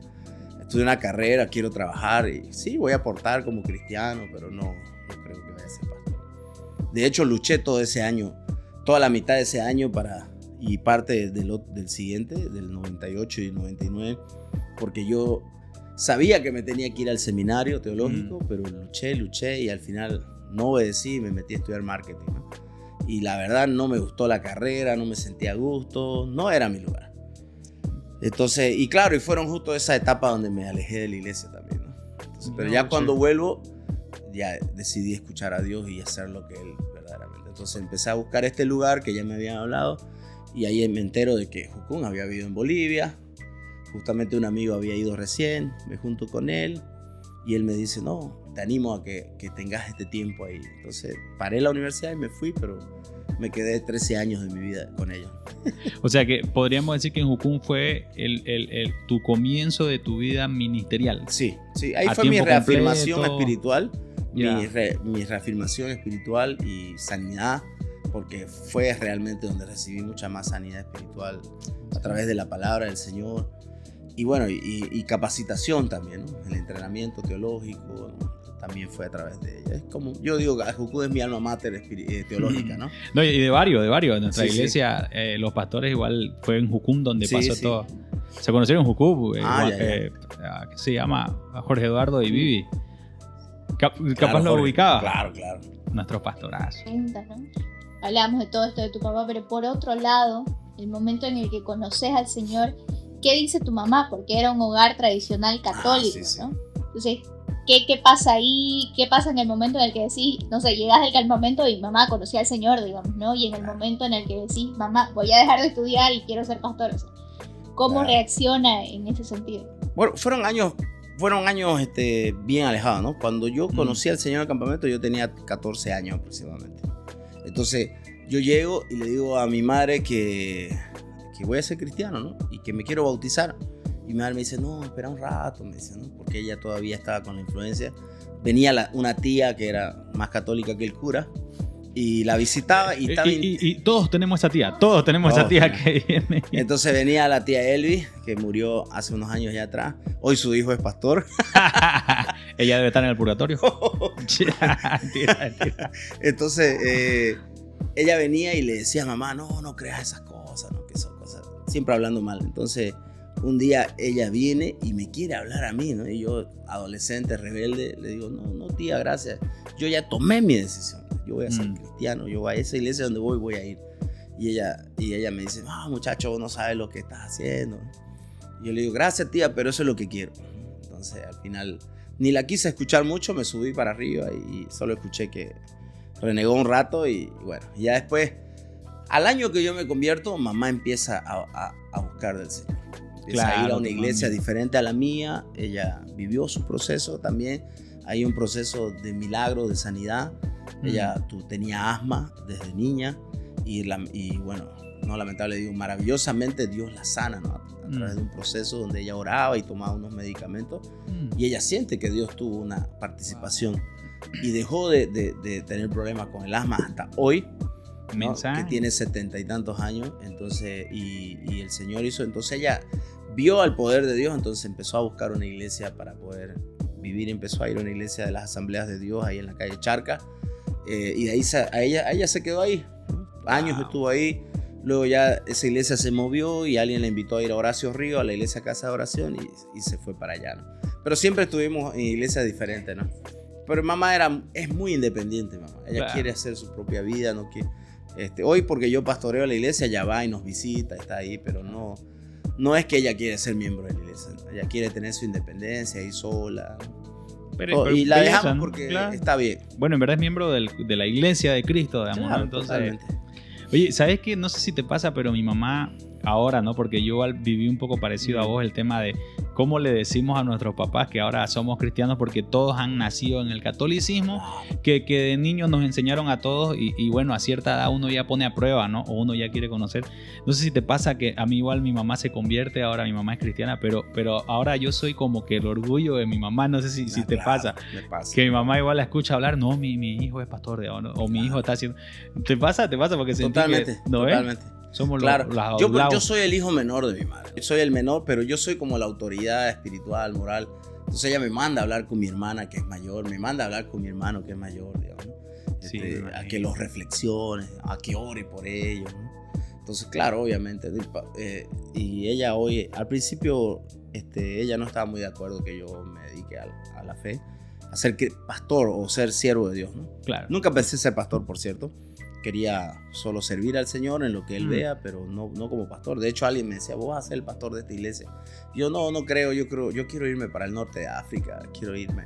estudiar una carrera, quiero trabajar y sí, voy a aportar como cristiano, pero no creo que vaya a ser pastor. De hecho, luché todo ese año, toda la mitad de ese año para y parte del siguiente, del 98 y 99, porque yo sabía que me tenía que ir al seminario teológico, pero luché y al final no obedecí y me metí a estudiar marketing, ¿no? Y la verdad no me gustó la carrera, no me sentía a gusto, no era mi lugar. Entonces, y claro, y fueron justo esa etapa donde me alejé de la iglesia también, ¿no? Entonces, pero ya cuando vuelvo, ya decidí escuchar a Dios y hacer lo que Él verdaderamente. Entonces empecé a buscar este lugar que ya me habían hablado y ahí me entero de que Jucún había vivido en Bolivia. Justamente un amigo había ido recién, me junto con él y él me dice, no, te animo a que tengas este tiempo ahí. Entonces paré la universidad y me fui, pero me quedé 13 años de mi vida con ellos. O sea que podríamos decir que en Jucún fue tu comienzo de tu vida ministerial. Sí, ahí fue mi reafirmación espiritual, mi reafirmación espiritual y sanidad, porque fue realmente donde recibí mucha más sanidad espiritual a través de la palabra del Señor. Y bueno, y capacitación también, ¿no? El entrenamiento teológico, ¿no? También fue a través de ella. Es como, yo digo, Jucún es mi alma mater teológica, ¿no? No, y de varios. En nuestra iglesia, los pastores igual fue en Jucún donde pasó todo. Se conocieron en Jucún, que se llama Jorge Eduardo y Vivi. Capaz lo ubicaba. Claro. Nuestros pastorazos. ¿No? Hablamos de todo esto de tu papá, pero por otro lado, el momento en el que conoces al Señor, ¿qué dice tu mamá? Porque era un hogar tradicional católico, ¿no? Entonces, ¿qué pasa ahí? ¿Qué pasa en el momento en el que decís, no sé, llegas del campamento y mamá conocía al Señor, digamos, ¿no? Y en el momento en el que decís, mamá, voy a dejar de estudiar y quiero ser pastor, o sea, ¿cómo reacciona en ese sentido? Bueno, fueron años bien alejados, ¿no? Cuando yo conocí al Señor en el campamento, yo tenía 14 años aproximadamente. Entonces, yo llego y le digo a mi madre que voy a ser cristiano, ¿no? Y que me quiero bautizar. Y mi madre me dice, no, espera un rato, me dice, ¿no? Porque ella todavía estaba con la influencia. Venía una tía que era más católica que el cura y la visitaba y estaba... Y todos tenemos esa tía, que viene. Entonces venía la tía Elvi, que murió hace unos años ya atrás. Hoy su hijo es pastor. Ella debe estar en el purgatorio. Tira. Entonces, ella venía y le decía, mamá, no creas esas cosas, ¿no? Que son cosas, siempre hablando mal. Entonces, un día ella viene y me quiere hablar a mí, ¿no? Y yo, adolescente, rebelde, le digo, no, tía, gracias. Yo ya tomé mi decisión. Yo voy a ser cristiano, yo a esa iglesia donde voy a ir. Y ella me dice, no, muchacho, vos no sabes lo que estás haciendo. Y yo le digo, gracias, tía, pero eso es lo que quiero. Entonces, al final, ni la quise escuchar mucho, me subí para arriba y solo escuché que renegó un rato y bueno, ya después, al año que yo me convierto, mamá empieza a buscar del Señor. Empieza a ir a una iglesia diferente a la mía. Ella vivió su proceso también. Hay un proceso de milagro, de sanidad. Ella tenía asma desde niña y bueno, no lamentable, digo, maravillosamente Dios la sana, ¿no? A través de un proceso donde ella oraba y tomaba unos medicamentos y ella siente que Dios tuvo una participación y dejó de tener problemas con el asma hasta hoy, ¿no? Que tiene 70 y tantos años. Entonces, y el Señor hizo, entonces ella vio al poder de Dios, entonces empezó a buscar una iglesia para poder vivir. Empezó a ir a una iglesia de las Asambleas de Dios ahí en la calle Charca, y de ahí ella se quedó ahí, ¿no? Años estuvo ahí. Luego ya esa iglesia se movió y alguien la invitó a ir a Horacio Río, a la iglesia Casa de Oración, y se fue para allá, ¿no? Pero siempre estuvimos en iglesias diferentes, ¿no? Pero mamá es muy independiente, mamá. Ella quiere hacer su propia vida, no quiere... hoy porque yo pastoreo la iglesia, ella va y nos visita, está ahí, pero no es que ella quiere ser miembro de la iglesia, ¿no? Ella quiere tener su independencia ahí sola. Pero y la dejamos porque está bien. Bueno, en verdad es miembro de la iglesia de Cristo, digamos, claro, ¿no? Entonces, totalmente. Oye, ¿sabes qué? No sé si te pasa, pero mi mamá ahora, ¿no? Porque yo viví un poco parecido a vos el tema de cómo le decimos a nuestros papás que ahora somos cristianos porque todos han nacido en el catolicismo, que de niños nos enseñaron a todos y bueno, a cierta edad uno ya pone a prueba, ¿no? O uno ya quiere conocer. No sé si te pasa que a mí igual mi mamá se convierte, ahora mi mamá es cristiana, pero ahora yo soy como que el orgullo de mi mamá, no sé si te pasa. Me pasa. Que mi mamá igual la escucha hablar, no, mi hijo es pastor de ahora, o mi hijo está haciendo... ¿Te pasa? Porque sentí totalmente, que... ¿no totalmente. Somos claro. Yo soy el hijo menor de mi madre. Yo soy el menor, pero yo soy como la autoridad espiritual, moral. Entonces ella me manda a hablar con mi hermana que es mayor, me manda a hablar con mi hermano que es mayor, digamos, ¿no? A que los reflexione, a que ore por ellos, ¿no? Entonces, claro, obviamente. Y ella hoy, al principio, ella no estaba muy de acuerdo que yo me dedique a la fe, a ser pastor o ser siervo de Dios, ¿no? Claro. Nunca pensé ser pastor, por cierto. Quería solo servir al Señor en lo que Él vea, pero no como pastor. De hecho, alguien me decía, vos vas a ser el pastor de esta iglesia. Yo no creo, yo quiero irme para el norte de África, quiero irme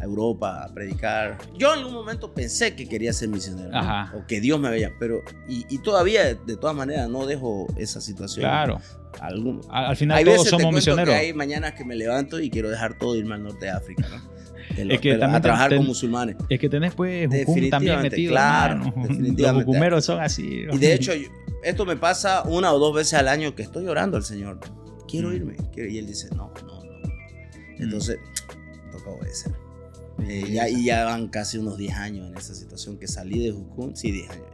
a Europa a predicar. Yo en algún momento pensé que quería ser misionero, ¿no? O que Dios me veía, pero y todavía de todas maneras no dejo esa situación. Claro. Al final hay todos veces somos misioneros. Hay mañanas que me levanto y quiero dejar todo, irme al norte de África, ¿no? Es que a trabajar con musulmanes. Es que tenés pues Jucum también metido. Claro, definitivamente. Los jucumeros son así. Y de hecho, esto me pasa 1 o 2 veces al año que estoy orando al Señor. Quiero irme. Y Él dice, no. Entonces, toca obedecer. Ya van casi unos 10 años en esa situación que salí de Jucum. Sí, 10 años.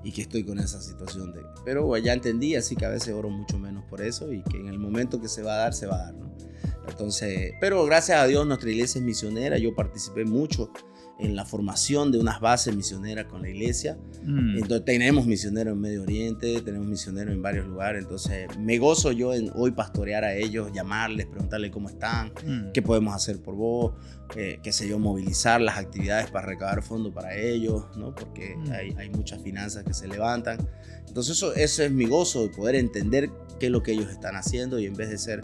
Y que estoy con esa situación pero bueno, ya entendí, así que a veces oro mucho menos por eso y que en el momento que se va a dar, ¿no? Entonces, pero gracias a Dios nuestra iglesia es misionera. Yo participé mucho en la formación de unas bases misioneras con la iglesia. Entonces tenemos misioneros en Medio Oriente, tenemos misioneros en varios lugares. Entonces me gozo yo en hoy pastorear a ellos, llamarles, preguntarles cómo están, qué podemos hacer por vos, qué sé yo, movilizar las actividades para recaudar fondos para ellos, ¿no? Porque hay muchas finanzas que se levantan. Entonces eso es mi gozo, de poder entender qué es lo que ellos están haciendo y en vez de ser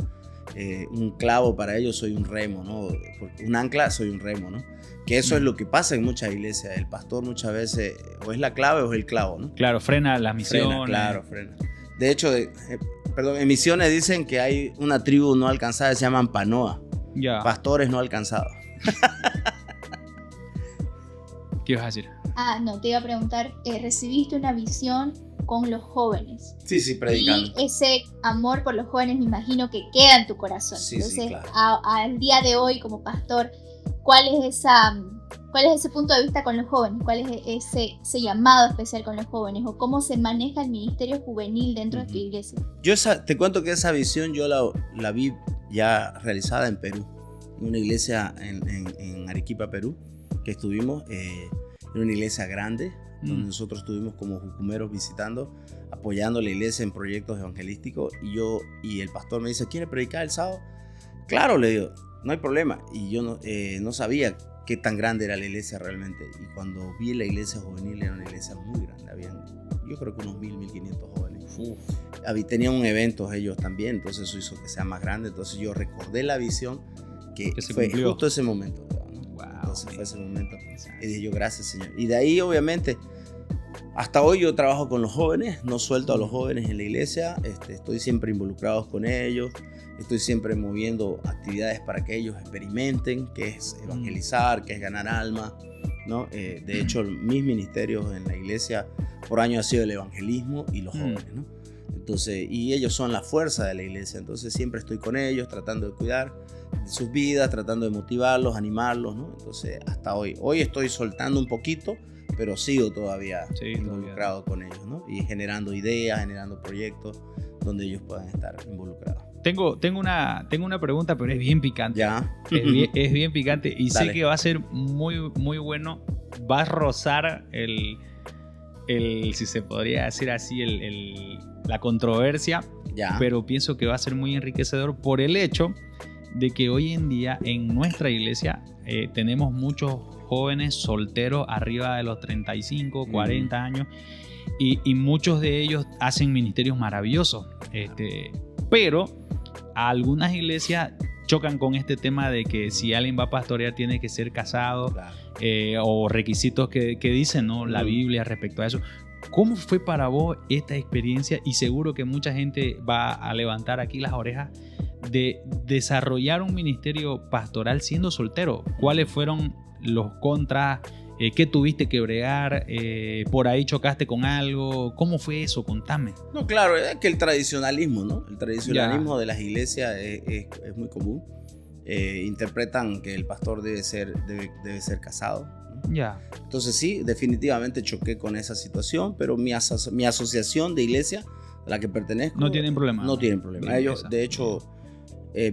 un clavo para ellos soy un remo, ¿no? Un ancla soy un remo, ¿no? Que eso es lo que pasa en muchas iglesias. El pastor muchas veces o es la clave o es el clavo, ¿no? Claro, frena las misiones. Frena. De hecho, en misiones dicen que hay una tribu no alcanzada, se llaman Panoa. Ya. Pastores no alcanzados. ¿Qué ibas a decir? No, te iba a preguntar, recibiste una visión con los jóvenes. Sí, predicando. Y ese amor por los jóvenes me imagino que queda en tu corazón. Sí, entonces, claro. Al día de hoy como pastor, ¿cuál es ese punto de vista con los jóvenes? ¿Cuál es ese llamado especial con los jóvenes? ¿O cómo se maneja el ministerio juvenil dentro de tu iglesia? Yo te cuento que esa visión yo la vi ya realizada en Perú, en una iglesia en Arequipa, Perú, que estuvimos, en una iglesia grande, donde nosotros estuvimos como jucumeros visitando, apoyando la iglesia en proyectos evangelísticos, y el pastor me dice, ¿quiere predicar el sábado? Claro, le digo, no hay problema. Y yo no sabía qué tan grande era la iglesia realmente, y cuando vi la iglesia juvenil era una iglesia muy grande, habían yo creo que unos 1,500 jóvenes. Tenían un evento ellos también, entonces eso hizo que sea más grande. Entonces yo recordé la visión que fue justo ese momento, ¿no? Wow, entonces fue ese momento y dije yo, gracias Señor. Y de ahí obviamente hasta hoy yo trabajo con los jóvenes, no suelto a los jóvenes en la iglesia, estoy siempre involucrado con ellos, estoy siempre moviendo actividades para que ellos experimenten qué es evangelizar, qué es ganar alma, ¿no? De hecho mis ministerios en la iglesia por año ha sido el evangelismo y los jóvenes, ¿no? Entonces, y ellos son la fuerza de la iglesia, entonces siempre estoy con ellos tratando de cuidar de sus vidas, tratando de motivarlos, animarlos, ¿no? Entonces hasta hoy estoy soltando un poquito, pero sigo todavía involucrado con ellos, ¿no? Y generando ideas, generando proyectos donde ellos puedan estar involucrados. Tengo una pregunta, pero es bien picante. Ya. Es bien picante y Dale. sé que va a ser muy, muy bueno. Va a rozar si se podría decir así, la controversia. Ya. Pero pienso que va a ser muy enriquecedor por el hecho de que hoy en día en nuestra iglesia tenemos muchos jóvenes solteros arriba de los 35, 40 años y muchos de ellos hacen ministerios maravillosos. Pero algunas iglesias chocan con este tema de que si alguien va a pastorear tiene que ser casado, Claro. O requisitos que dicen, ¿no? La Biblia respecto a eso. ¿Cómo fue para vos esta experiencia? Y seguro que mucha gente va a levantar aquí las orejas de desarrollar un ministerio pastoral siendo soltero. ¿Cuáles fueron los contras? ¿Qué tuviste que bregar? ¿Por ahí chocaste con algo? ¿Cómo fue eso? Contame. No, claro, es que el tradicionalismo, ¿no? El tradicionalismo de las iglesias es muy común. Interpretan que el pastor debe ser casado, ¿no? Ya. Entonces sí, definitivamente choqué con esa situación, pero mi asociación de iglesia a la que pertenezco No tienen problema. No tienen problema. Bien, Ellos, de hecho,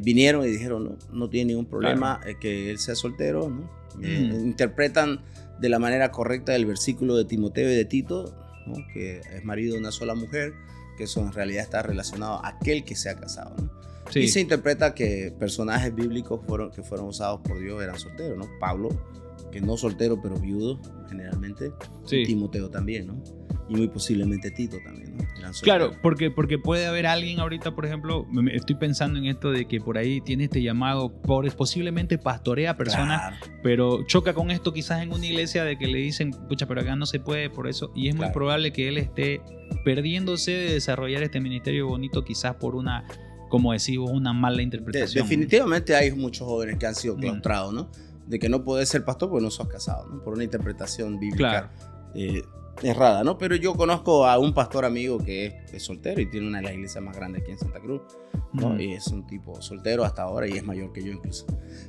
vinieron y dijeron no tiene ningún problema, claro, que él sea soltero, ¿no? Interpretan de la manera correcta el versículo de Timoteo y de Tito, ¿no? Que es marido de una sola mujer, que eso en realidad está relacionado a aquel que se ha casado, ¿no? Sí. Y se interpreta que personajes bíblicos que fueron usados por Dios eran solteros, ¿no? Pablo, que no soltero, pero viudo, generalmente. Sí. Y Timoteo también, ¿no? Y muy posiblemente Tito también, ¿no? Eran solteros. Claro, porque puede haber alguien ahorita, por ejemplo, estoy pensando en esto de que por ahí tiene este llamado, posiblemente pastorea a personas, Claro. pero choca con esto quizás en una iglesia de que le dicen, pucha, pero acá no se puede por eso, y es muy Claro. probable que él esté perdiéndose de desarrollar este ministerio bonito quizás por una, como decimos, una mala interpretación. Definitivamente hay muchos jóvenes que han sido claustrados, ¿no? De que no puedes ser pastor porque no sos casado, ¿no? Por una interpretación bíblica errada, ¿no? Pero yo conozco a un pastor amigo que es soltero y tiene una de las iglesias más grandes aquí en Santa Cruz, ¿no? Y es un tipo soltero hasta ahora y es mayor que yo incluso.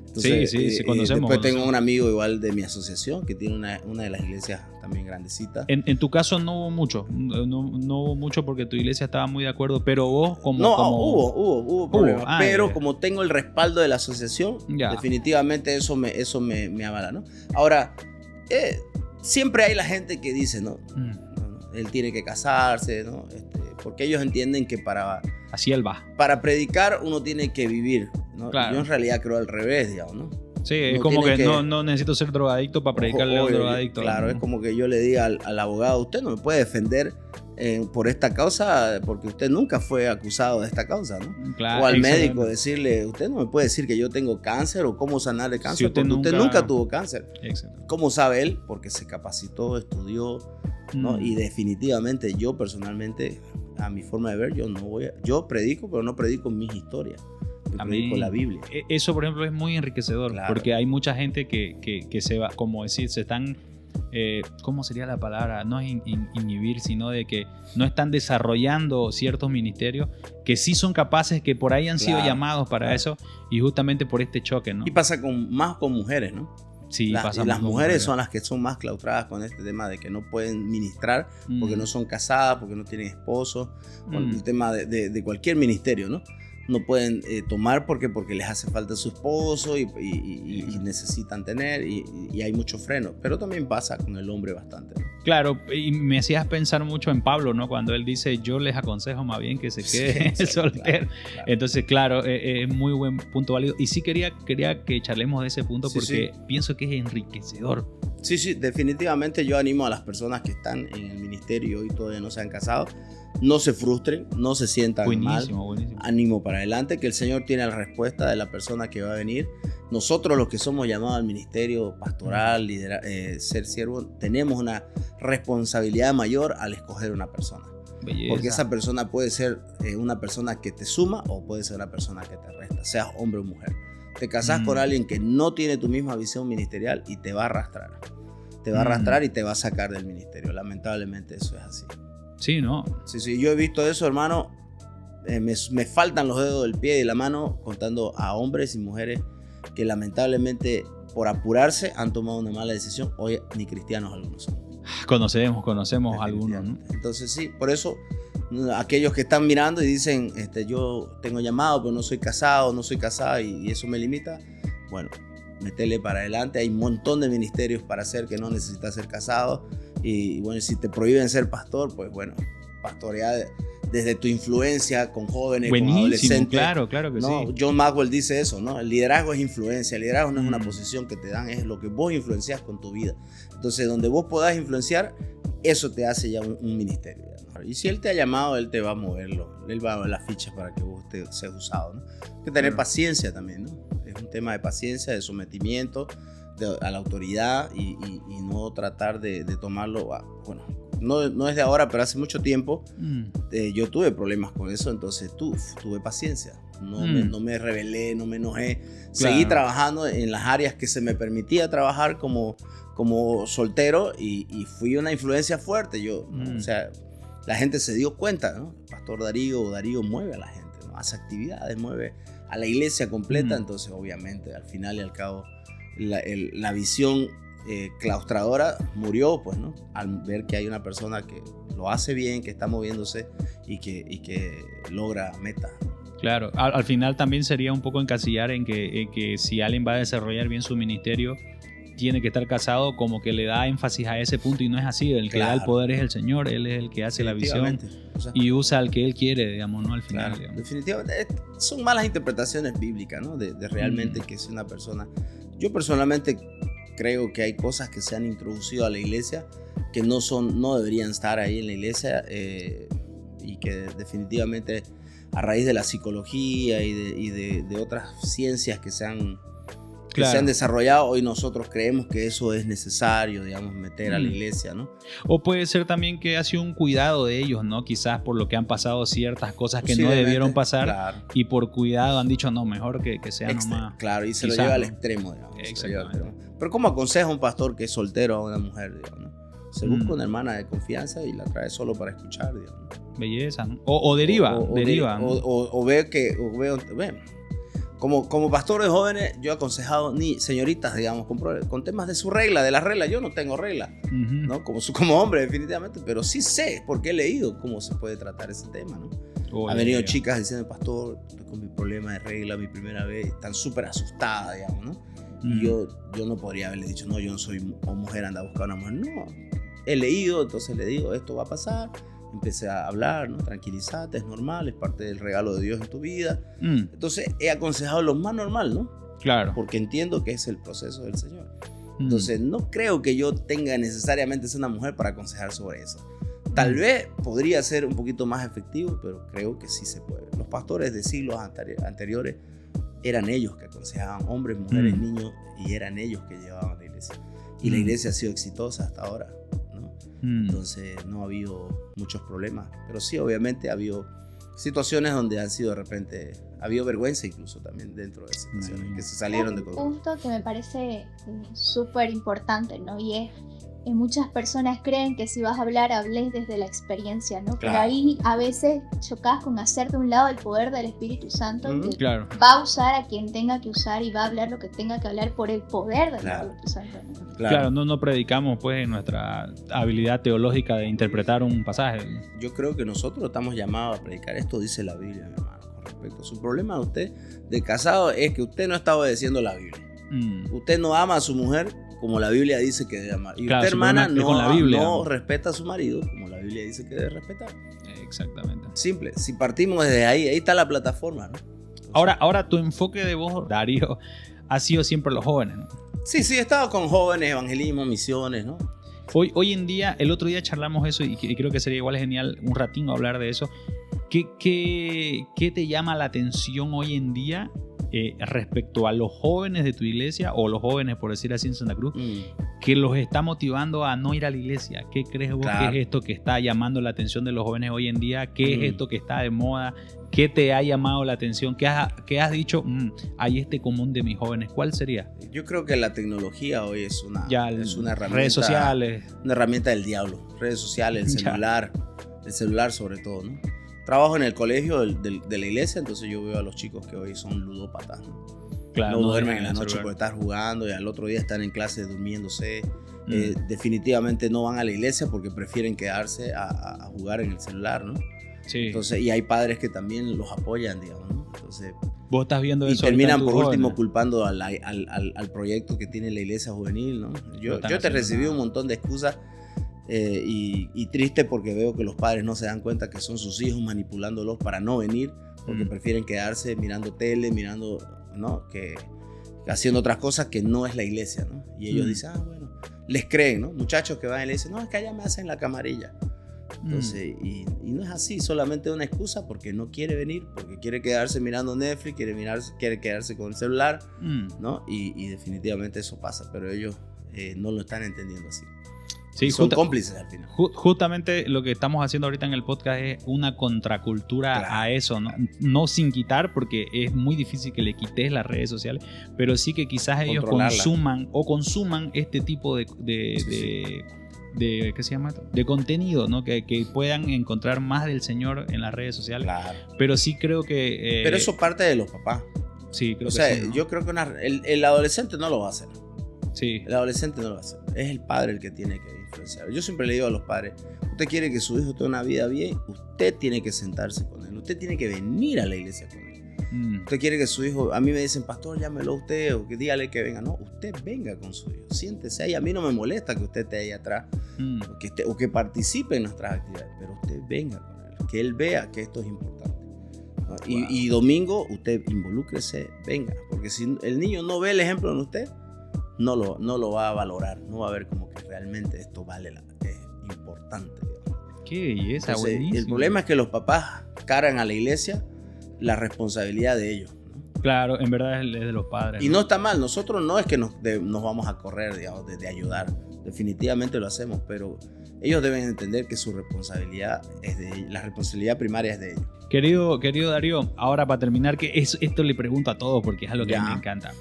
Entonces, sí, conocemos. Después tengo un amigo igual de mi asociación que tiene una de las iglesias también grandecita. En tu caso no hubo mucho, no hubo mucho porque tu iglesia estaba muy de acuerdo, pero vos como... No, como... hubo problemas, pero ya. como tengo el respaldo de la asociación, Ya. definitivamente eso me avala, ¿no? Ahora, siempre hay la gente que dice, ¿no? Él tiene que casarse, ¿no? Porque ellos entienden que Así él va. para predicar uno tiene que vivir, ¿no? Claro. Yo en realidad creo al revés, digamos, ¿no? Sí, es Uno como tiene que que- no necesito ser drogadicto para predicarle a un Obvio, drogadicto. Claro, ¿no? es como que yo le diga al abogado, usted no me puede defender por esta causa porque usted nunca fue acusado de esta causa, ¿no? Claro, O al exactamente. médico decirle, usted no me puede decir que yo tengo cáncer o cómo sanar el cáncer, Si usted porque usted nunca- nunca tuvo cáncer. Exacto. ¿Cómo sabe él? Porque se capacitó, estudió, ¿no? Y definitivamente yo personalmente, a mi forma de ver, yo predico, pero no predico mis historias. Yo A predico mí- la Biblia. Eso, por ejemplo, es muy enriquecedor, Claro. porque hay mucha gente que se va, como decir, se están, ¿cómo sería la palabra? No es inhibir, sino de que no están desarrollando ciertos ministerios que sí son capaces, que por ahí han sido Claro, llamados para claro. eso, y justamente por este choque, ¿no? Y pasa más con mujeres, ¿no? Sí, pasa Las más mujeres con son las que son más claustradas con este tema de que no pueden ministrar porque Mm. no son casadas, porque no tienen esposo, con Mm. el tema de cualquier ministerio, ¿no? No pueden tomar porque les hace falta su esposo y necesitan tener y hay mucho freno, pero también pasa con el hombre bastante, ¿no? Claro, y me hacías pensar mucho en Pablo, ¿no? Cuando él dice, yo les aconsejo más bien que se quede Sí, soltero. claro. Entonces, claro, es muy buen punto válido. Y sí quería que charlemos de ese punto Sí, porque pienso que es enriquecedor. Sí, definitivamente yo animo a las personas que están en el ministerio y hoy todavía no se han casado, no se frustren, no se sientan mal. Buenísimo. Ánimo para adelante, que el Señor tiene la respuesta de la persona que va a venir. Nosotros los que somos llamados al ministerio pastoral, ser siervo, tenemos una responsabilidad mayor al escoger una persona. Belleza. Porque esa persona puede ser una persona que te suma o puede ser una persona que te resta, seas hombre o mujer. Te casás con alguien que no tiene tu misma visión ministerial y te va a arrastrar. Te va a arrastrar y te va a sacar del ministerio. Lamentablemente eso es así. Sí, ¿no? Sí, yo he visto eso, hermano. Me faltan los dedos del pie y de la mano contando a hombres y mujeres que lamentablemente por apurarse han tomado una mala decisión. Hoy ni cristianos algunos son. Conocemos algunos, ¿no? Entonces sí, por eso aquellos que están mirando y dicen, yo tengo llamado pero no soy casado, no soy casada y eso me limita, bueno, metele para adelante. Hay un montón de ministerios para hacer que no necesitas ser casado y bueno, si te prohíben ser pastor, pues bueno, pastorear desde tu influencia con jóvenes, con Buenísimo, adolescentes. claro que ¿no? sí. John Maxwell dice eso, ¿no? El liderazgo es influencia, el liderazgo no es una Mm. posición que te dan, es lo que vos influencias con tu vida. Entonces, donde vos podás influenciar, eso te hace ya un ministerio. ¿no? Y si él te ha llamado, él te va a moverlo, él va a mover las fichas para que vos seas usado, ¿no? Hay que tener paciencia también, ¿no? Es un tema de paciencia, de sometimiento a la autoridad y no tratar de tomarlo, bueno, no es de ahora, pero hace mucho tiempo yo tuve problemas con eso, entonces tuve paciencia, no me rebelé, no me enojé, seguí trabajando en las áreas que se me permitía trabajar como soltero y fui una influencia fuerte, o sea, la gente se dio cuenta, ¿no? El pastor Darío mueve a la gente, ¿no? Hace actividades, mueve a la iglesia completa, entonces obviamente al final y al cabo la visión claustradora murió, pues, ¿no? Al ver que hay una persona que lo hace bien, que está moviéndose y que logra meta. Claro, al final también sería un poco encasillar en que si alguien va a desarrollar bien su ministerio, tiene que estar casado, como que le da énfasis a ese punto, y no es así. El que da el poder es el Señor, Él es el que hace la visión, o sea, y usa al que Él quiere, digamos, ¿no? Al final. Claro, definitivamente son malas interpretaciones bíblicas, ¿no? De realmente que es una persona. Yo personalmente creo que hay cosas que se han introducido a la iglesia que no deberían estar ahí en la iglesia, y que definitivamente a raíz de la psicología y de otras ciencias que se han desarrollado, hoy nosotros creemos que eso es necesario, digamos, meter a la iglesia, ¿no? O puede ser también que ha sido un cuidado de ellos, ¿no? Quizás por lo que han pasado ciertas cosas que no debieron pasar, y por cuidado han dicho, no, mejor que sea nomás. Claro, y se lo lleva al extremo, digamos. Exactamente. Pero ¿cómo aconseja un pastor que es soltero a una mujer, digamos, ¿no? Se busca una hermana de confianza y la trae solo para escuchar, digamos. Belleza, ¿no? O deriva, ¿no? Como pastor de jóvenes, yo he aconsejado ni señoritas, digamos, con temas de su regla, de la regla. Yo no tengo regla, ¿no? Como hombre, definitivamente, pero sí sé, porque he leído cómo se puede tratar ese tema, ¿no? Han venido chicas diciendo, pastor, estoy con mi problema de regla, mi primera vez, están súper asustadas, digamos, ¿no? Y yo no podría haberle dicho, no, yo no soy mujer, anda a buscar una mujer. No, he leído, entonces le digo, esto va a pasar. Empecé a hablar, ¿no? Tranquilízate, es normal, es parte del regalo de Dios en tu vida. Entonces he aconsejado lo más normal, ¿no? Claro. Porque entiendo que es el proceso del Señor. Entonces no creo que yo tenga necesariamente ser una mujer para aconsejar sobre eso. Tal vez podría ser un poquito más efectivo, pero creo que sí se puede. Los pastores de siglos anteriores eran ellos que aconsejaban, hombres, mujeres, niños, y eran ellos que llevaban la iglesia. Y la iglesia ha sido exitosa hasta ahora, ¿no? Entonces no ha habido muchos problemas, pero sí, obviamente ha habido situaciones donde han sido de repente, ha habido vergüenza incluso también dentro de situaciones que se salieron de control. Un punto que me parece súper importante, ¿no? Y es muchas personas creen que si vas a hablar, hables desde la experiencia, ¿no? Pero ahí a veces chocas con hacer de un lado el poder del Espíritu Santo, que va a usar a quien tenga que usar y va a hablar lo que tenga que hablar por el poder del Espíritu Santo, ¿no? Claro, no predicamos pues en nuestra habilidad teológica de interpretar un pasaje. Yo creo que nosotros estamos llamados a predicar. Esto dice la Biblia, mi hermano, con respecto. Su problema de usted de casado es que usted no está obedeciendo la Biblia. Usted no ama a su mujer como la Biblia dice que debe amar. Y usted, hermana, no respeta a su marido como la Biblia dice que debe respetar. Exactamente. Simple. Si partimos desde ahí está la plataforma, ¿no? Ahora tu enfoque de vos, Darío, ha sido siempre los jóvenes, ¿no? Sí, he estado con jóvenes, evangelismo, misiones, ¿no? Hoy en día, el otro día charlamos eso y creo que sería igual genial un ratín hablar de eso. ¿Qué te llama la atención hoy en día respecto a los jóvenes de tu iglesia, o los jóvenes, por decir así, en Santa Cruz, que los está motivando a no ir a la iglesia? ¿Qué crees vos que es esto que está llamando la atención de los jóvenes hoy en día? ¿Qué es esto que está de moda? ¿Qué te ha llamado la atención? ¿Qué has dicho? Hay este común de mis jóvenes. ¿Cuál sería? Yo creo que la tecnología hoy es una herramienta. Redes sociales. Una herramienta del diablo. Redes sociales, el celular sobre todo, ¿no? Trabajo en el colegio de la iglesia, entonces yo veo a los chicos que hoy son ludópatas, ¿no? Claro, no duermen en la noche por estar jugando y al otro día están en clase durmiéndose. Definitivamente no van a la iglesia porque prefieren quedarse a jugar en el celular, ¿no? Sí. Entonces, y hay padres que también los apoyan, digamos, ¿no? Entonces, vos estás viendo eso. Y terminan por último culpando al proyecto que tiene la iglesia juvenil, ¿no? Yo te recibí un montón de excusas. Y triste porque veo que los padres no se dan cuenta que son sus hijos manipulándolos para no venir, porque prefieren quedarse mirando tele, ¿no? Que haciendo otras cosas que no es la iglesia, ¿no? Y ellos dicen, bueno, les creen, ¿no? Muchachos que van y le dicen, no, es que allá me hacen la camarilla. Entonces, y no es así, solamente una excusa porque no quiere venir, porque quiere quedarse mirando Netflix, quiere quedarse con el celular, ¿no? Y definitivamente eso pasa, pero ellos no lo están entendiendo así. Sí, son cómplices al final. Justamente lo que estamos haciendo ahorita en el podcast es una contracultura a eso, ¿no? No sin quitar, porque es muy difícil que le quites las redes sociales, pero sí que quizás ellos consuman este tipo de ¿qué se llama? De contenido, ¿no? Que puedan encontrar más del Señor en las redes sociales. Claro. Pero sí creo que... pero eso parte de los papás. Sí, creo que sí, ¿no? Yo creo que el adolescente no lo va a hacer. Sí. El adolescente no lo va a hacer. Es el padre el que tiene que influenciar. Yo siempre le digo a los padres, usted quiere que su hijo tenga una vida bien, usted tiene que sentarse con él, usted tiene que venir a la iglesia con él. Usted quiere que su hijo, a mí me dicen, pastor, llámelo usted, o que dígale que venga. No, usted venga con su hijo, siéntese ahí. A mí no me molesta que usted esté ahí atrás, o que participe en nuestras actividades, pero usted venga con él, que él vea que esto es importante. ¿No? Wow. Y domingo, usted involúcrese, venga, porque si el niño no ve el ejemplo en usted, no lo va a valorar, no va a ver como que realmente esto vale es importante. Qué belleza, buenísimo. El problema es que los papás cargan a la iglesia la responsabilidad de ellos, ¿no? Claro, en verdad es de los padres. Y no está mal, nosotros no es que nos vamos a correr, digamos, de ayudar, definitivamente lo hacemos, pero ellos deben entender que su responsabilidad es de ellos, la responsabilidad primaria es de ellos. Querido Darío, ahora para terminar, que esto le pregunto a todos porque es algo que a mí me encanta.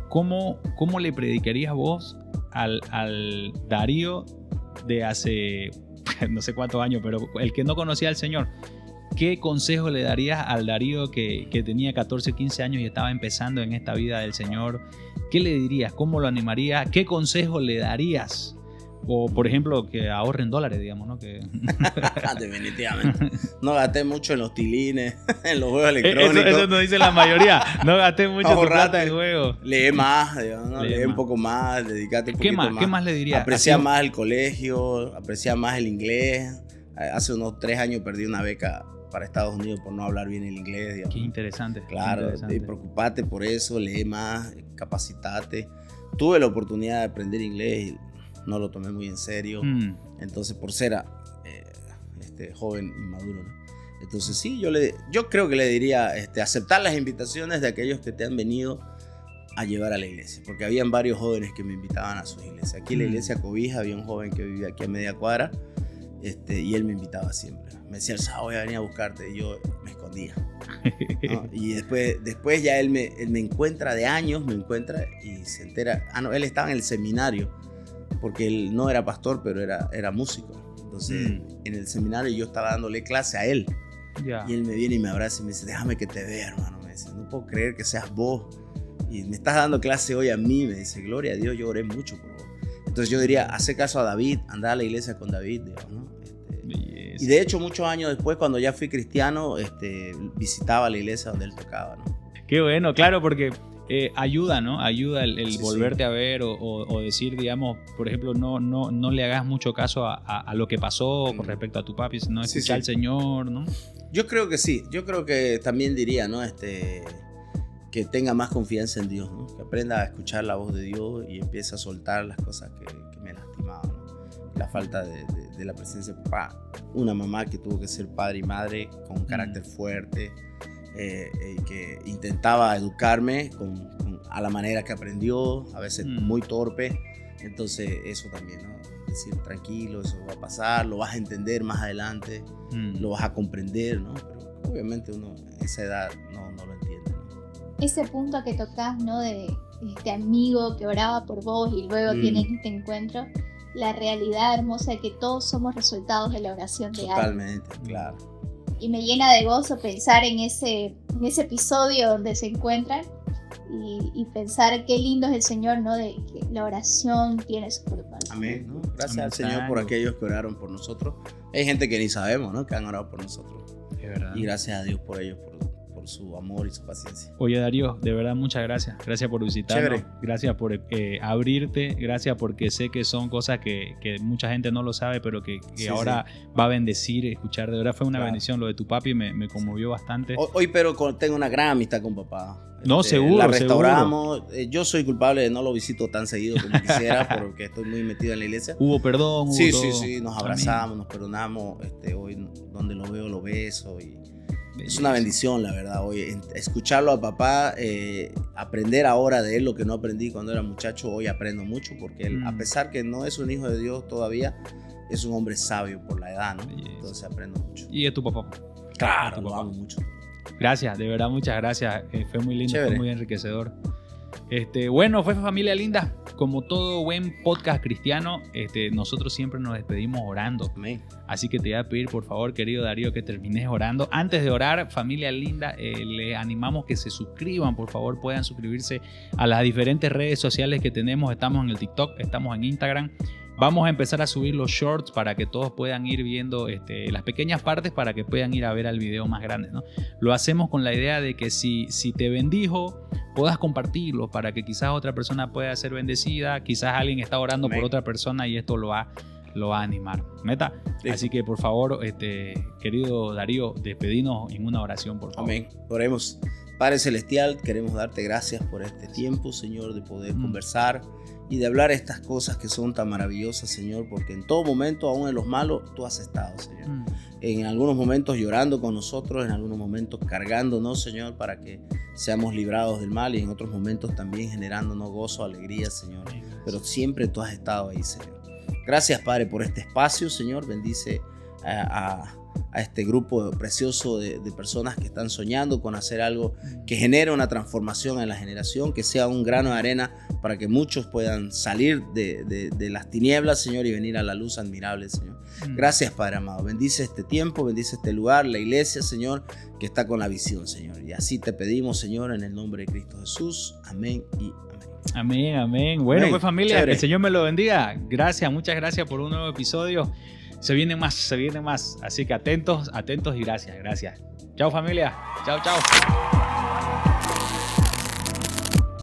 ¿Cómo le predicarías vos al Darío de hace no sé cuántos años, pero el que no conocía al Señor? ¿Qué consejo le darías al Darío que tenía 14, 15 años y estaba empezando en esta vida del Señor? ¿Qué le dirías? ¿Cómo lo animarías? ¿Qué consejo le darías? O, por ejemplo, que ahorren dólares, digamos, ¿no? Que... Definitivamente. No gasté mucho en los tilines, en los juegos electrónicos. Eso nos dice la mayoría. No gasté mucho tu plata en juegos. Lee más, digamos, ¿no? Lee un poco más, dedícate un poquito más. ¿Qué más le dirías? Aprecia más el colegio, aprecia más el inglés. Hace unos 3 años perdí una beca para Estados Unidos por no hablar bien el inglés, digamos. Qué interesante. Claro, interesante. Y preocupate por eso, lee más, capacitate. Tuve la oportunidad de aprender inglés y no lo tomé muy en serio. Entonces, por ser joven y maduro, ¿no? Entonces, sí, yo creo que le diría aceptar las invitaciones de aquellos que te han venido a llevar a la iglesia, porque habían varios jóvenes que me invitaban a sus iglesias. Aquí en la iglesia Cobija había un joven que vivía aquí a media cuadra, y él me invitaba siempre. Me decía, el sábado voy a venir a buscarte, y yo me escondía, ¿no? Y después ya él me encuentra de años, y se entera. No, él estaba en el seminario, porque él no era pastor, pero era músico. Entonces, en el seminario yo estaba dándole clase a él. Y él me viene y me abraza y me dice, déjame que te vea, hermano. Me dice, no puedo creer que seas vos y me estás dando clase hoy a mí. Me dice, gloria a Dios, yo oré mucho por vos. Entonces yo diría, hace caso a David, andá a la iglesia con David, digamos, ¿no? Y de hecho, muchos años después, cuando ya fui cristiano, visitaba la iglesia donde él tocaba, ¿no? Qué bueno, claro, porque ayuda, ¿no? Ayuda el volverte a ver o decir, digamos, por ejemplo, no le hagas mucho caso a lo que pasó con respecto a tu papi, sino escuchar al Señor, ¿no? Yo creo que sí. Yo creo que también diría, ¿no? Que tenga más confianza en Dios, ¿no? Que aprenda a escuchar la voz de Dios y empiece a soltar las cosas que me lastimaban, ¿no? La falta de la presencia de papá. Una mamá que tuvo que ser padre y madre con un carácter fuerte, que intentaba educarme a la manera que aprendió, a veces muy torpe. Entonces eso también, ¿no? Decir, tranquilo, eso va a pasar, lo vas a entender más adelante, lo vas a comprender, ¿no? Pero obviamente uno en esa edad no lo entiende, ¿no? Ese punto que tocás, ¿no? De este amigo que oraba por vos y luego tienen este encuentro, la realidad hermosa de que todos somos resultados de la oración de alguien. Totalmente, claro. Y me llena de gozo pensar en ese episodio donde se encuentran y pensar qué lindo es el Señor, ¿no? De que la oración tiene su fruto. Amén, ¿no? Gracias al Señor por aquellos que oraron por nosotros. Hay gente que ni sabemos, ¿no? Que han orado por nosotros. Es verdad. Y gracias a Dios por ellos, por su amor y su paciencia. Oye, Darío, de verdad muchas gracias. Gracias por visitarnos. Chévere. Gracias por abrirte. Gracias porque sé que son cosas que mucha gente no lo sabe, pero que ahora va a bendecir, escuchar. De verdad fue una bendición. Lo de tu papi me conmovió bastante. Hoy pero tengo una gran amistad con papá. No, seguro. La restauramos. Yo soy culpable de no lo visito tan seguido como quisiera porque estoy muy metido en la iglesia. Hubo perdón. Sí. Nos abrazamos, nos perdonamos. Hoy donde lo veo, lo beso y es una bendición, la verdad. Hoy escucharlo a papá, aprender ahora de él lo que no aprendí cuando era muchacho, hoy aprendo mucho porque él, a pesar que no es un hijo de Dios todavía, es un hombre sabio por la edad, ¿no? Entonces aprendo mucho. ¿Y es tu papá? Claro, lo amo mucho. Gracias, de verdad, muchas gracias. Fue muy lindo, Chévere. Fue muy enriquecedor. Bueno, fue familia linda. Como todo buen podcast cristiano, nosotros siempre nos despedimos orando. Amén. Así que te voy a pedir, por favor, querido Darío, que termines orando. Antes de orar, familia linda, les animamos que se suscriban, por favor, puedan suscribirse a las diferentes redes sociales que tenemos. Estamos en el TikTok, estamos en Instagram. Vamos a empezar a subir los shorts para que todos puedan ir viendo las pequeñas partes para que puedan ir a ver al video más grande, ¿no? Lo hacemos con la idea de que si te bendijo, puedas compartirlo para que quizás otra persona pueda ser bendecida, quizás alguien está orando Amén. por otra persona y esto lo va a animar. ¿Meta? Sí. Así que por favor, querido Darío, despedinos en una oración, por favor. Amén. Oremos. Padre Celestial, queremos darte gracias por este tiempo, Señor, de poder conversar y de hablar estas cosas que son tan maravillosas, Señor, porque en todo momento, aún en los malos, tú has estado, Señor. En algunos momentos llorando con nosotros, en algunos momentos cargándonos, Señor, para que seamos librados del mal, y en otros momentos también generándonos gozo, alegría, Señor. Pero siempre tú has estado ahí, Señor. Gracias, Padre, por este espacio, Señor. Bendice a este grupo precioso de personas que están soñando con hacer algo que genere una transformación en la generación, que sea un grano de arena para que muchos puedan salir de las tinieblas, Señor, y venir a la luz admirable, Señor. Gracias, Padre amado. Bendice este tiempo, bendice este lugar, la iglesia, Señor, que está con la visión, Señor. Y así te pedimos, Señor, en el nombre de Cristo Jesús. Amén y amén. Amén, amén. Bueno, Amén. pues familia, Chévere. que el Señor me lo bendiga. Gracias, muchas gracias por un nuevo episodio. Se viene más. Así que atentos y gracias. Chao familia. Chao.